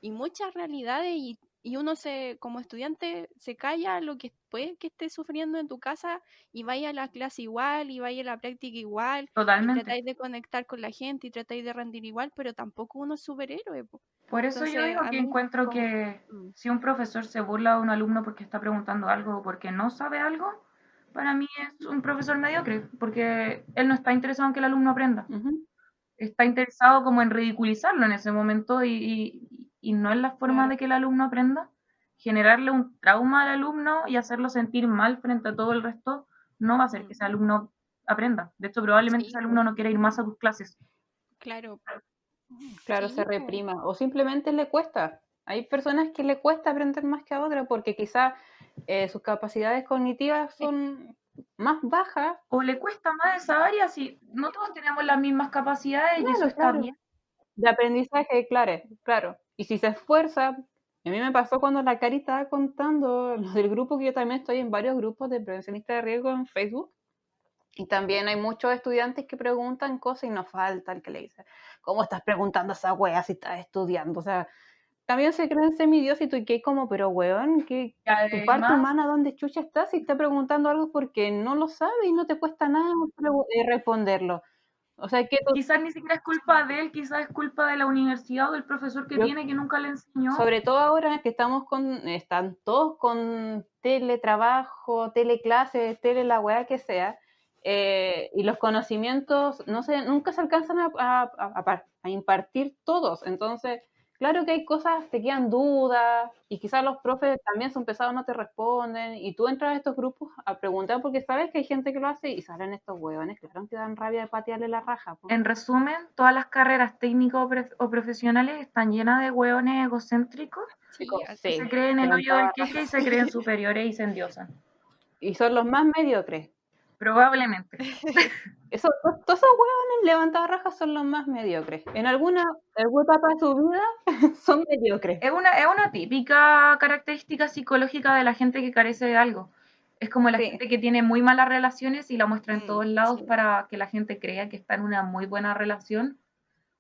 y muchas realidades, y uno como estudiante se calla lo que puede que esté sufriendo en tu casa y vaya a la clase igual, y vaya a la práctica igual, y Totalmente. tratáis de conectar con la gente y tratáis de rendir igual, pero tampoco uno es superhéroe, po. Por eso yo Entonces, digo a que mí encuentro como... que si un profesor se burla de un alumno porque está preguntando algo o porque no sabe algo, para mí es un profesor mediocre, porque él no está interesado en que el alumno aprenda. Está interesado como en ridiculizarlo en ese momento y no es la forma de que el alumno aprenda. Generarle un trauma al alumno y hacerlo sentir mal frente a todo el resto no va a hacer que ese alumno aprenda. De hecho, probablemente ese alumno no quiera ir más a tus clases. Claro. Claro, se reprima o simplemente le cuesta. Hay personas que le cuesta aprender más que a otras porque quizás sus capacidades cognitivas son más bajas. O le cuesta más esa área si no todos tenemos las mismas capacidades y eso está bien. De aprendizaje, claro. Y si se esfuerza, a mí me pasó cuando la Cari estaba contando lo del grupo, que yo también estoy en varios grupos de prevencionistas de riesgo en Facebook. Y también hay muchos estudiantes que preguntan cosas y nos falta el que le dice, ¿cómo estás preguntando esa wea si estás estudiando? O sea, también se creen semidios y tú que como, pero weón, que tu parte humana, ¿dónde chucha está? Si está preguntando algo porque no lo sabe y no te cuesta nada responderlo. O sea, que quizás ni siquiera es culpa de él, quizás es culpa de la universidad o del profesor que tiene que nunca le enseñó. Sobre todo ahora que están todos con teletrabajo, teleclases, la weá que sea, y los conocimientos nunca se alcanzan a impartir todos. Entonces, claro que hay cosas, te quedan dudas, y quizás los profes también son pesados, no te responden, y tú entras a estos grupos a preguntar porque sabes que hay gente que lo hace y salen estos hueones, claro que dan rabia de patearle la raja. ¿Po? En resumen, todas las carreras técnicas o profesionales están llenas de hueones egocéntricos que se creen el hoyo del queque y se creen superiores y se endiosan. Y son los más mediocres. Probablemente. Todos esos hueones levantados rajas son los más mediocres. En alguna etapa de su vida son mediocres. Es una típica característica psicológica de la gente que carece de algo. Es como la gente que tiene muy malas relaciones y la muestra en todos lados para que la gente crea que está en una muy buena relación.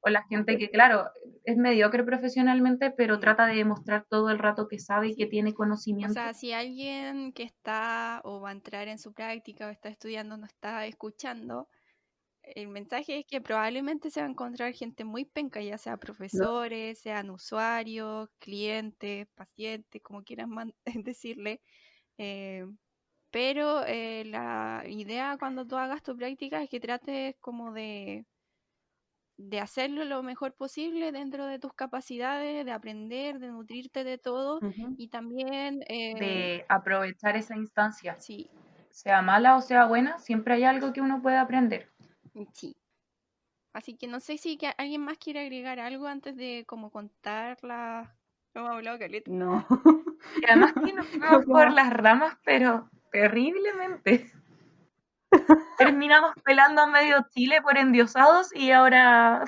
O la gente que, claro, es mediocre profesionalmente, pero trata de demostrar todo el rato que sabe y que tiene conocimiento. O sea, si alguien que está o va a entrar en su práctica o está estudiando no está escuchando, el mensaje es que probablemente se va a encontrar gente muy penca, ya sea profesores, sean usuarios, clientes, pacientes, como quieran decirle. Pero la idea cuando tú hagas tu práctica es que trates como de hacerlo lo mejor posible dentro de tus capacidades, de aprender, de nutrirte de todo y también de aprovechar esa instancia. Sí. Sea mala o sea buena, siempre hay algo que uno puede aprender. Sí. Así que no sé si alguien más quiere agregar algo antes de como contar la... Hemos hablado caleta. No. Y además que nos fuimos por las ramas, pero terriblemente. Terminamos pelando a medio Chile por endiosados y ahora...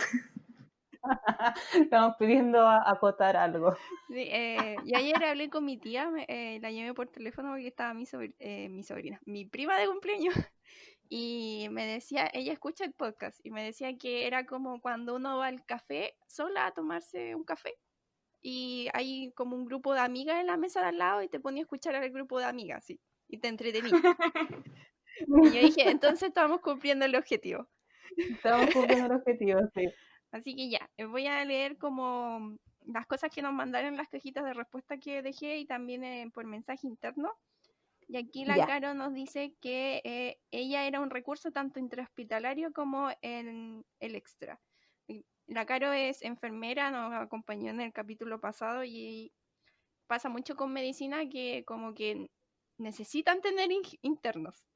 Estamos pidiendo acotar algo. Sí, y ayer hablé con mi tía, la llamé por teléfono porque estaba mi sobrina, mi prima de cumpleaños, y me decía, ella escucha el podcast, y me decía que era como cuando uno va al café sola a tomarse un café, y hay como un grupo de amigas en la mesa de al lado, y te ponía a escuchar al grupo de amigas, ¿sí? Y te entretení. Y yo dije, entonces estamos cumpliendo el objetivo. Estamos cumpliendo el objetivo, sí. Así que ya, voy a leer como las cosas que nos mandaron en las cajitas de respuesta que dejé y también por mensaje interno. Y aquí la Caro nos dice que ella era un recurso tanto intrahospitalario como en el extra. La Caro es enfermera, nos acompañó en el capítulo pasado y pasa mucho con medicina que como que necesitan tener internos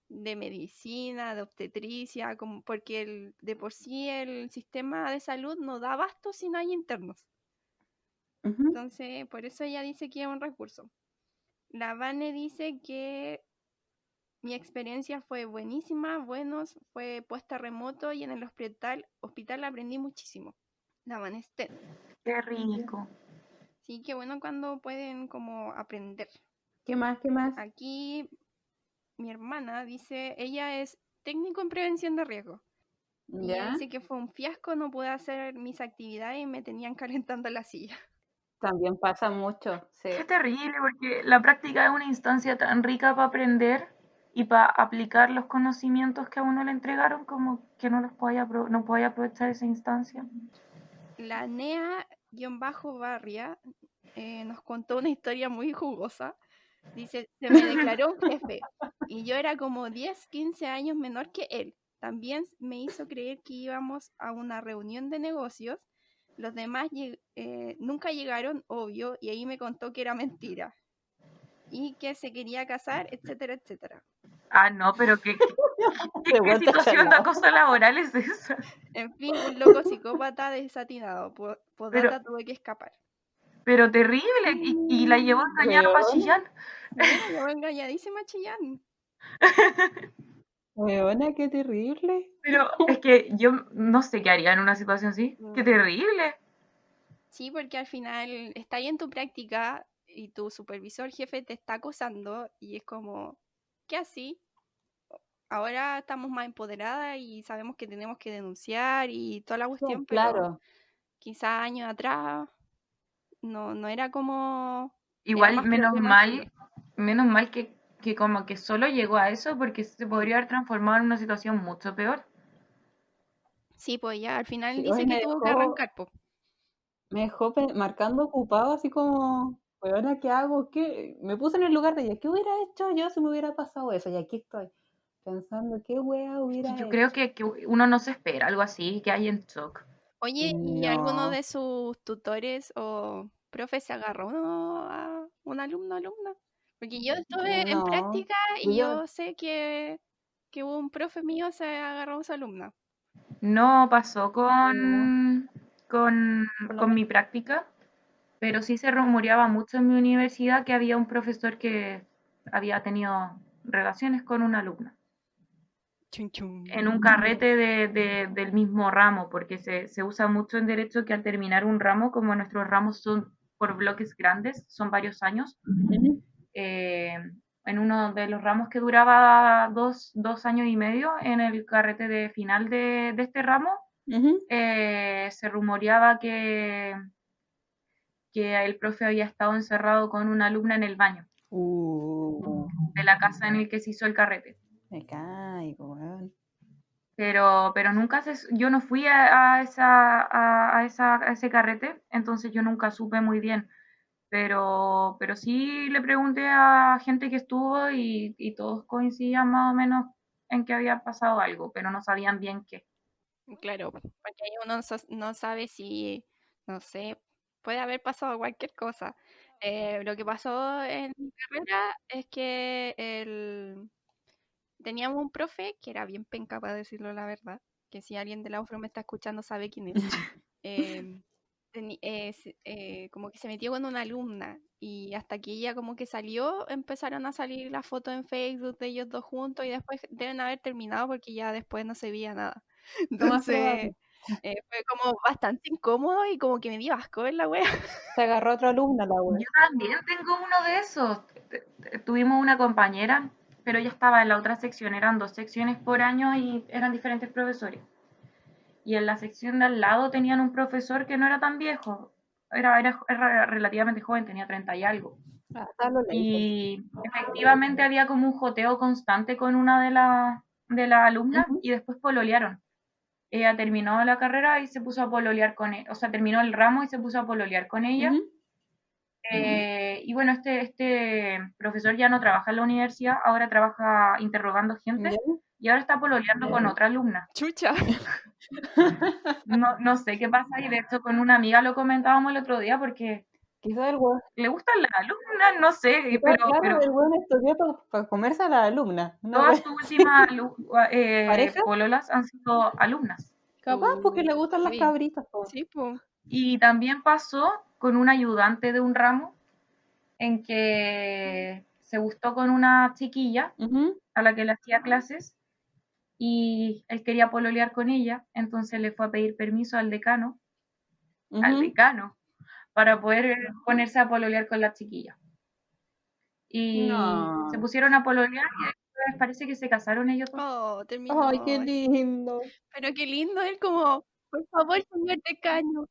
de medicina, de obstetricia, como porque de por sí el sistema de salud no da abasto si no hay internos. Entonces, por eso ella dice que es un recurso. La Vane dice que mi experiencia fue buenísima, fue puesta remoto y en el hospital aprendí muchísimo. Daban STEM. Qué rico. Sí, qué bueno cuando pueden como aprender. ¿Qué más? Aquí mi hermana dice, ella es técnico en prevención de riesgo. Y ella ¿Ya? dice que fue un fiasco, no pude hacer mis actividades y me tenían calentando la silla. También pasa mucho, sí. Qué terrible, porque la práctica es una instancia tan rica para aprender y para aplicar los conocimientos que a uno le entregaron, como que no podía aprovechar esa instancia. La Nea-Barria nos contó una historia muy jugosa. Dice, se me declaró un jefe y yo era como 10, 15 años menor que él. También me hizo creer que íbamos a una reunión de negocios. Los demás nunca llegaron, obvio, y ahí me contó que era mentira. Y que se quería casar, etcétera, etcétera. Ah, no, pero ¿qué situación de acoso laboral es esa? En fin, un loco psicópata desatinado. Podata tuve que escapar. Pero terrible, y la llevó engañada para Chillán. Sí, la llevó engañadísima a Chillán. Weona, qué terrible. Pero es que yo no sé qué haría en una situación así. Qué terrible. Sí, porque al final está ahí en tu práctica y tu supervisor jefe te está acosando y es como, ¿qué así? Ahora estamos más empoderadas y sabemos que tenemos que denunciar y toda la cuestión, Claro. pero quizás años atrás no era como... Igual, menos mal que como que solo llegó a eso, porque se podría haber transformado en una situación mucho peor. Sí, pues ya al final Sí, dice oye, que tuvo que arrancar, pues. me dejó marcando ocupado, así como, weona, ¿qué hago? ¿Qué? Me puse en el lugar de ella, ¿qué hubiera hecho yo si me hubiera pasado eso? Y aquí estoy, pensando, ¿qué wea hubiera Yo hecho? creo que uno no se espera algo así, que hay en shock. Oye, ¿y No. alguno de sus tutores o profes se agarró a un alumno o alumna? Porque yo estuve en No, práctica y yo- yo sé que un profe mío se agarró a su alumna. No pasó con Por lo mi práctica, pero sí se rumoreaba mucho en mi universidad que había un profesor que había tenido relaciones con una alumna. Chun, chun. En un carrete del mismo ramo, porque se usa mucho en derecho que al terminar un ramo, como nuestros ramos son por bloques grandes, son varios años, Ujú. en uno de los ramos que duraba 2 años y medio, en el carrete de final de este ramo, Ujú. se rumoreaba que el profe había estado encerrado con una alumna en el baño de la casa en el que se hizo el carrete. Me caigo, weón. Pero nunca yo no fui a ese carrete, entonces yo nunca supe muy bien. Pero sí le pregunté a gente que estuvo y todos coincidían más o menos en que había pasado algo, pero no sabían bien qué. Claro, porque ahí uno no sabe si, no sé, puede haber pasado cualquier cosa. Lo que pasó en mi carrera es que teníamos un profe que era bien penca, para decirlo la verdad, que si alguien de la UFRO me está escuchando sabe quién es. Em, como que se metió con una alumna y hasta que ella como que salió, empezaron a salir las fotos en Facebook de ellos dos juntos y después deben haber terminado porque ya después no se veía nada. Lo más Entonces probable. fue como bastante incómodo y como que me dio asco ver la wea. Se agarró a otra alumna la wea. Yo también tengo uno de esos. Tuvimos una compañera, pero ella estaba en la otra sección, eran 2 secciones por año y eran diferentes profesores. Y en la sección de al lado tenían un profesor que no era tan viejo, era relativamente joven, tenía 30 y algo. Y efectivamente había como un joteo constante con una de las alumnas y después pololearon. Ella terminó la carrera y se puso a pololear con él, o sea, terminó el ramo y se puso a pololear con ella. Y bueno, este profesor ya no trabaja en la universidad, ahora trabaja interrogando gente y ahora está pololeando con otra alumna. Chucha. No sé qué pasa y de hecho con una amiga lo comentábamos el otro día porque Quizás el weón. le gustan las alumnas, no sé, Claro, el weón estudió para comerse a la alumna. todas sus últimas ¿Pareja? pololas han sido alumnas. Capaz porque le gustan las Uy. cabritas. Po. Sí, pues. Y también pasó con un ayudante de un ramo en que se gustó con una chiquilla, a la que le hacía clases y él quería pololear con ella, entonces le fue a pedir permiso al decano, para poder ponerse a pololear con la chiquilla. Y se pusieron a pololear y después parece que se casaron ellos dos. Oh, terminó. Ay, qué lindo. Pero qué lindo, él como, por favor, señor decano.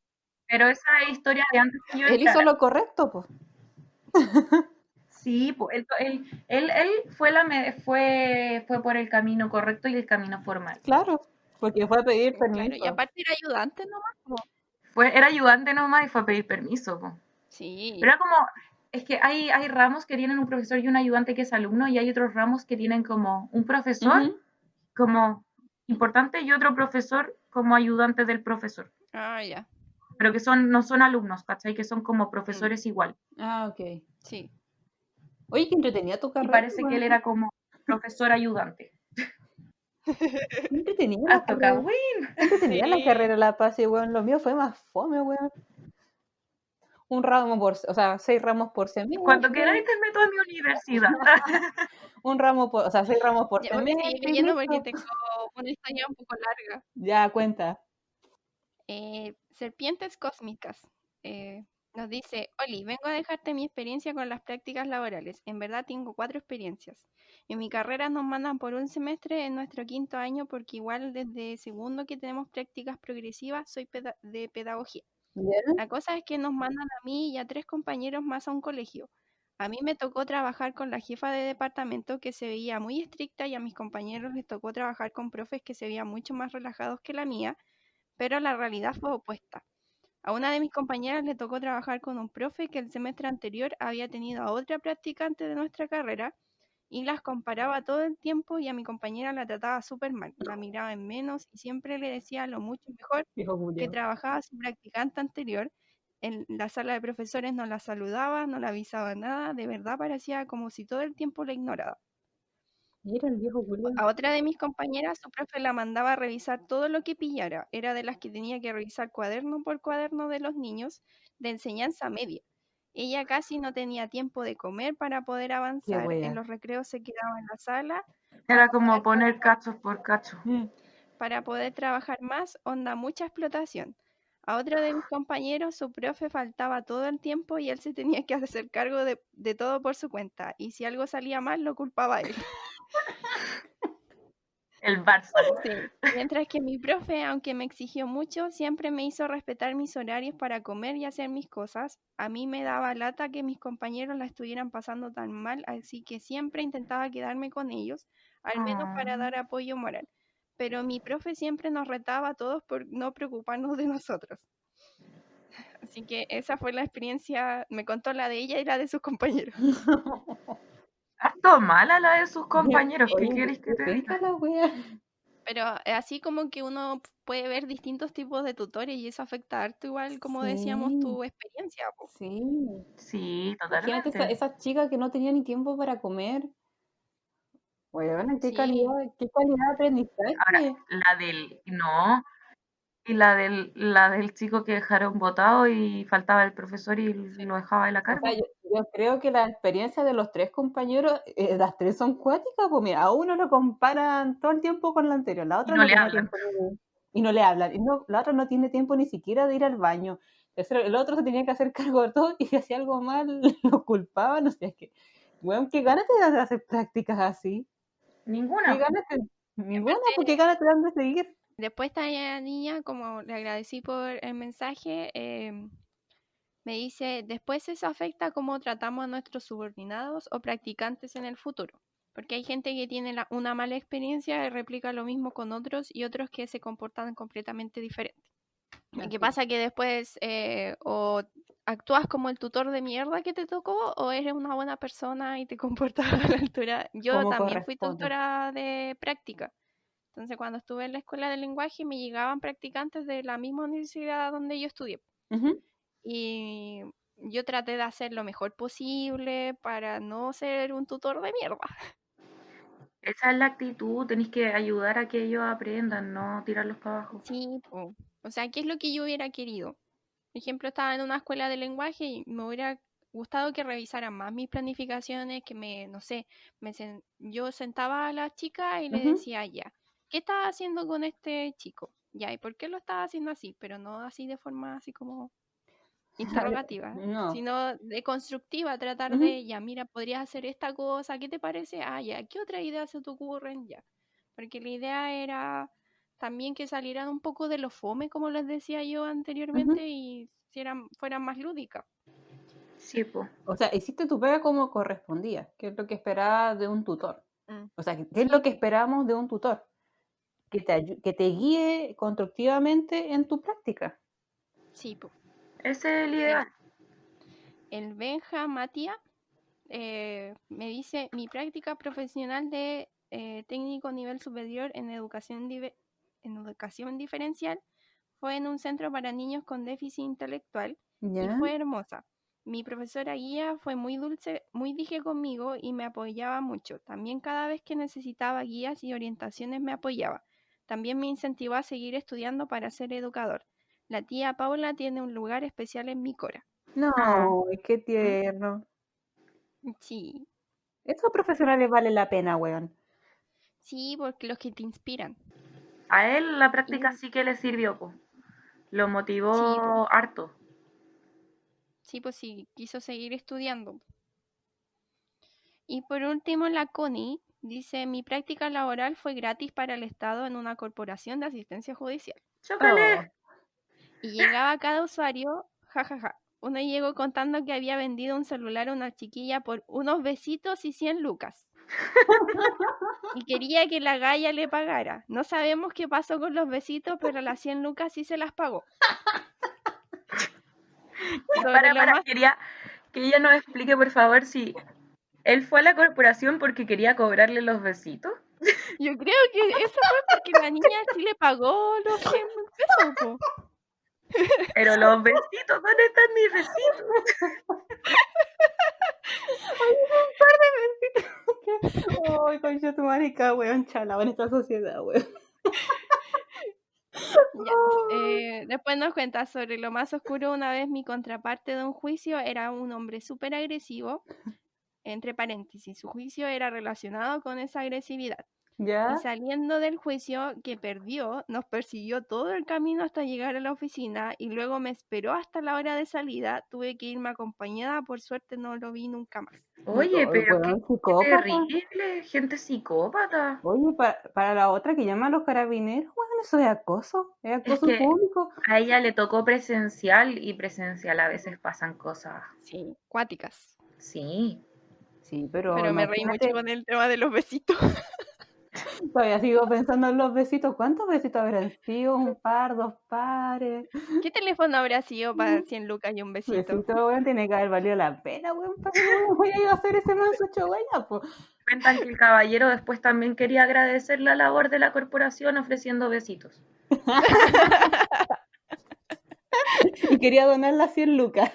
Pero esa es historia de antes que yo Él hizo lo correcto, pues. Sí, pues él fue por el camino correcto y el camino formal. Claro, porque fue a pedir permiso. Claro, y aparte era ayudante nomás. Era ayudante nomás y fue a pedir permiso. Po. Sí. Pero era como, es que hay ramos que tienen un profesor y un ayudante que es alumno y hay otros ramos que tienen como un profesor como importante y otro profesor como ayudante del profesor. Ah, ya. Pero que no son alumnos, ¿cachai? Que son como profesores igual. Ah, ok. Sí. Oye, qué entretenida tu carrera. Y parece que él era como profesor ayudante. Entretenida Hasta Kawin. Entretenida la carrera La Paz, y weón, lo mío fue más fome, weón. Un ramo por, o sea, 6 ramos por semestre. Cuando queráis te meto a mi universidad. Un ramo por, o sea, 6 ramos por Ya voy a seguir semestre. leyendo porque tengo una historia un poco larga. Ya, cuenta. Serpientes cósmicas. Nos dice, Oli, vengo a dejarte mi experiencia con las prácticas laborales. En verdad tengo 4 experiencias. En mi carrera nos mandan por un semestre en nuestro 5º año porque igual desde segundo que tenemos prácticas progresivas soy de pedagogía. La cosa es que nos mandan a mí y a 3 compañeros más a un colegio. A mí me tocó trabajar con la jefa de departamento que se veía muy estricta y a mis compañeros les tocó trabajar con profes que se veían mucho más relajados que la mía, pero la realidad fue opuesta. A una de mis compañeras le tocó trabajar con un profe que el semestre anterior había tenido a otra practicante de nuestra carrera y las comparaba todo el tiempo y a mi compañera la trataba súper mal, la miraba en menos y siempre le decía lo mucho mejor que trabajaba su practicante anterior. En la sala de profesores no la saludaba, no la avisaba nada, de verdad parecía como si todo el tiempo la ignoraba. Mira el viejo Julián. A otra de mis compañeras, su profe la mandaba a revisar todo lo que pillara. Era de las que tenía que revisar cuaderno por cuaderno de los niños de enseñanza media. Ella casi no tenía tiempo de comer para poder avanzar. En los recreos se quedaba en la sala. Era como poner cachos por cacho. Para poder trabajar más, onda mucha explotación. A otro de mis compañeros, su profe faltaba todo el tiempo y él se tenía que hacer cargo de todo por su cuenta. Y si algo salía mal, lo culpaba a él. El Barça. Sí. Mientras que mi profe, aunque me exigió mucho, siempre me hizo respetar mis horarios para comer y hacer mis cosas. A mí me daba lata que mis compañeros la estuvieran pasando tan mal, así que siempre intentaba quedarme con ellos, al menos para dar apoyo moral. Pero mi profe siempre nos retaba a todos por no preocuparnos de nosotros. Así que esa fue la experiencia, me contó la de ella y la de sus compañeros. Harto mala la de sus compañeros, ¿qué quieres que te diga? Pero así como que uno puede ver distintos tipos de tutores y eso afecta harto igual, como decíamos, tu experiencia. Po. Sí, totalmente. Imagínate esa chica que no tenía ni tiempo para comer. Bueno, qué calidad de aprendizaje. Ahora, y la del chico que dejaron botado y faltaba el profesor y lo dejaba en la carga. O sea, yo creo que la experiencia de los 3 compañeros, las 3 son cuáticas, pues mira, a uno lo comparan todo el tiempo con la anterior, la otra no le hablan. Y no le hablan, la otra no tiene tiempo ni siquiera de ir al baño. El otro se tenía que hacer cargo de todo y si hacía algo mal lo culpaban, o sea, es que, bueno, ¿qué ganas te dan de hacer prácticas así? Ninguna. Ninguna, porque ganas te dan de seguir. Después esta niña, como le agradecí por el mensaje, me dice, después eso afecta cómo tratamos a nuestros subordinados o practicantes en el futuro. Porque hay gente que tiene una mala experiencia y replica lo mismo con otros y otros que se comportan completamente diferente. ¿Y qué pasa? Que después o actúas como el tutor de mierda que te tocó o eres una buena persona y te comportas a la altura. Yo también fui tutora de práctica. Entonces cuando estuve en la escuela de lenguaje me llegaban practicantes de la misma universidad donde yo estudié. Y yo traté de hacer lo mejor posible para no ser un tutor de mierda. Esa es la actitud, tenéis que ayudar a que ellos aprendan, no tirarlos para abajo. Sí, o sea, ¿qué es lo que yo hubiera querido? Por ejemplo, estaba en una escuela de lenguaje y me hubiera gustado que revisaran más mis planificaciones, que no sé, yo sentaba a la chica y le decía, ya, ¿qué estás haciendo con este chico? Ya, ¿y por qué lo estás haciendo así? Pero no así de forma así como interrogativa, No. sino de constructiva, tratar de, ya, mira, podrías hacer esta cosa, ¿qué te parece? Ah, ya, ¿qué otra idea se te ocurren? Ya, porque la idea era también que salieran un poco de los fome, como les decía yo anteriormente, y fueran más lúdicas. Sí, po. O sea, hiciste tu pega como correspondía, que es lo que esperaba de un tutor. O sea, ¿qué es Sí, lo que esperamos de un tutor? Que te guíe constructivamente en tu práctica. sí, po. Ese es el ideal. El Benja Matías me dice, mi práctica profesional de técnico nivel superior en educación diferencial fue en un centro para niños con déficit intelectual y ¿Ya? fue hermosa. Mi profesora guía fue muy dulce, muy dije conmigo y me apoyaba mucho. También cada vez que necesitaba guías y orientaciones me apoyaba. También me incentivó a seguir estudiando para ser educador. La tía Paula tiene un lugar especial en mi cora. No, qué tierno. Sí, Estos profesionales valen la pena, weón. sí, porque los que te inspiran. A él la práctica Y, sí que le sirvió, po. Lo sí, motivó harto. sí, pues sí, quiso seguir estudiando. Y por último, la Connie dice, mi práctica laboral fue gratis para el Estado en una corporación de asistencia judicial. ¡Chócale! Y llegaba cada usuario, jajaja. Uno llegó contando que había vendido un celular a una chiquilla por unos besitos y 100 lucas. Y quería que la galla le pagara. No sabemos qué pasó con los besitos, pero las 100 lucas sí se las pagó. Quería que ella nos explique, por favor, si él fue a la corporación porque quería cobrarle los besitos. Yo creo que eso fue porque la niña sí le pagó los 100 pesos, po. Pero los besitos, ¿dónde están mis besitos? Ay, concha tu marica, weón, chalao en esta sociedad, weón. Ya, después nos cuenta sobre lo más oscuro. Una vez mi contraparte de un juicio era un hombre súper agresivo, entre paréntesis, su juicio era relacionado con esa agresividad. ¿Ya? Y saliendo del juicio que perdió, nos persiguió todo el camino hasta llegar a la oficina y luego me esperó hasta la hora de salida. Tuve que irme acompañada, por suerte no lo vi nunca más. Oye, pero qué psicópata. terrible, gente psicópata. Oye, para la otra que llama a los carabineros, bueno, eso es acoso que público. A ella le tocó presencial y presencial a veces pasan cosas. Sí, cuáticas. Sí. Sí, pero me reí mucho con el tema de los besitos. Todavía sigo pensando en los besitos. ¿Cuántos besitos habrán sido? ¿Un par, dos pares? ¿Qué teléfono habrá sido para 100 lucas y un besito? Besito, weón, tiene que haber valido la pena, weón, para que voy a ir a hacer ese manso chogüeya, pues. Cuentan que el caballero después también quería agradecer la labor de la corporación ofreciendo besitos. Y quería donar las 100 lucas.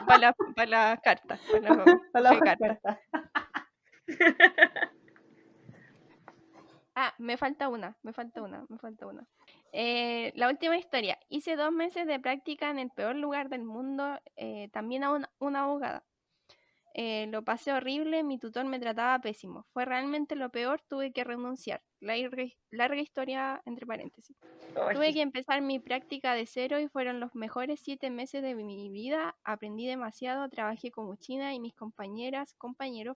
Para la carta. Para la carta. Ah, me falta una. La última historia. Hice 2 meses de práctica en el peor lugar del mundo, también a una abogada. Lo pasé horrible, mi tutor me trataba pésimo. Fue realmente lo peor, tuve que renunciar. Larga historia entre paréntesis. Tuve que empezar mi práctica de cero y fueron los mejores 7 meses de mi vida. Aprendí demasiado, trabajé como china y mis compañeros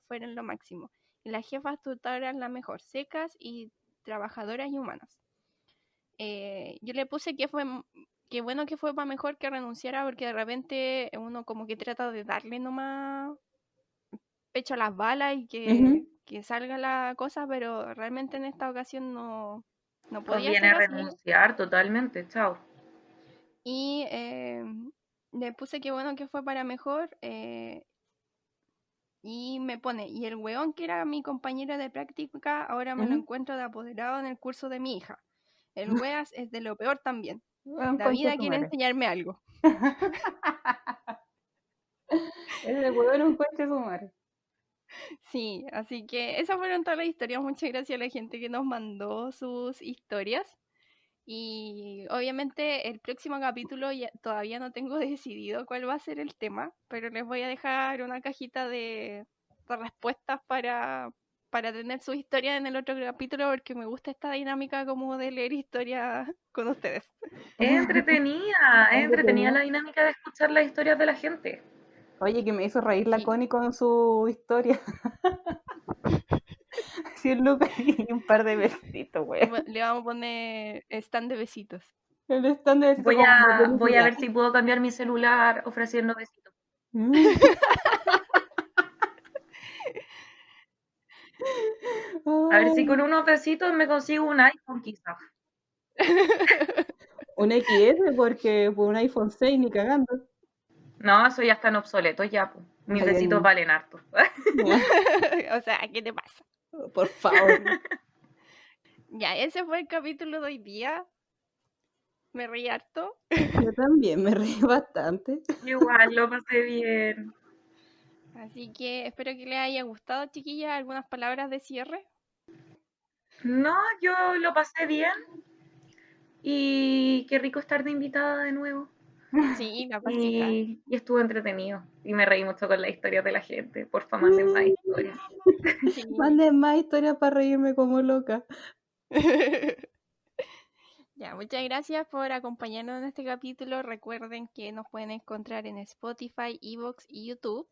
fueron lo máximo. Y las jefas tutoras la mejor, secas y trabajadoras y humanas. Yo le puse que bueno que fue para mejor que renunciara, porque de repente uno como que trata de darle nomás pecho a las balas y que salga la cosa, pero realmente en esta ocasión no podía Conviene ser así. renunciar totalmente, chao. Y le puse que bueno que fue para mejor. Y me pone, y el weón que era mi compañero de práctica, ahora me lo encuentro de apoderado en el curso de mi hija. El weas es de lo peor también. La vida quiere enseñarme algo. Ese weón un coche su madre. Sí, así que esas fueron todas las historias. Muchas gracias a la gente que nos mandó sus historias. Y obviamente el próximo capítulo todavía no tengo decidido cuál va a ser el tema, pero les voy a dejar una cajita de respuestas para tener su historia en el otro capítulo, porque me gusta esta dinámica como de leer historia con ustedes. Es entretenida la dinámica de escuchar las historias de la gente. Oye, que me hizo reír la Sí. Connie con su historia. 100 lucas y un par de besitos, güey. Le vamos a poner stand de besitos. El stand de besitos Voy a ver si puedo cambiar mi celular ofreciendo besitos. A ver si con unos besitos me consigo un iPhone, quizás. Un XS, porque por un iPhone 6 ni cagando. No, eso ya están obsoletos ya, pues. Mis Ay, besitos valen harto. O sea, ¿qué te pasa? Por favor. Ya, ese fue el capítulo de hoy día. Me reí harto. Yo también me reí bastante. Igual, lo pasé bien. Así que espero que les haya gustado, chiquillas, algunas palabras de cierre. No, yo lo pasé bien. Y qué rico estar de invitada de nuevo. Sí, la pasita. Y estuvo entretenido. Y me reí mucho con la historia de la gente. Porfa, manden más historias. Sí. Manden más historias para reírme como loca. Ya, muchas gracias por acompañarnos en este capítulo. Recuerden que nos pueden encontrar en Spotify, Evox y YouTube.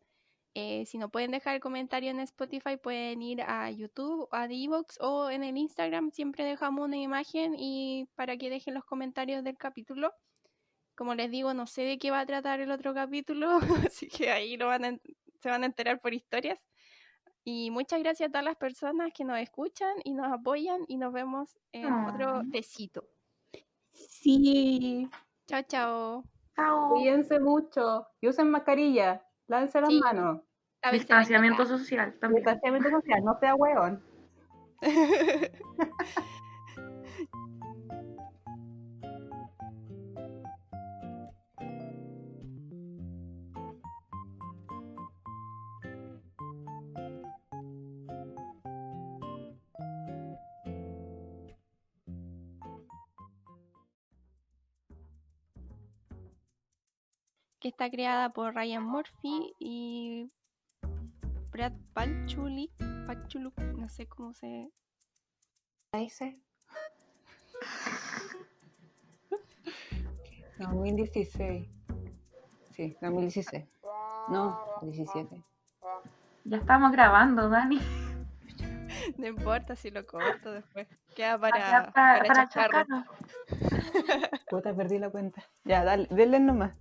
Si no pueden dejar el comentario en Spotify, pueden ir a YouTube, a Evox o en el Instagram. Siempre dejamos una imagen y para que dejen los comentarios del capítulo. Como les digo, no sé de qué va a tratar el otro capítulo, así que ahí se van a enterar por historias. Y muchas gracias a todas las personas que nos escuchan y nos apoyan y nos vemos en otro tecito. Sí. Chao, chao. Chao. Cuídense mucho y usen mascarilla. Lávense las manos. Distanciamiento social también. Distanciamiento social, no sea hueón. Que está creada por Ryan Murphy y Brad Pachuluk, no sé cómo se dice. 2016. Sí, 2016. No, 17. Ya estamos grabando, Dani. No importa si lo corto después. Queda para chascarlo. Puta, perdí la cuenta. Ya, dale, denle nomás.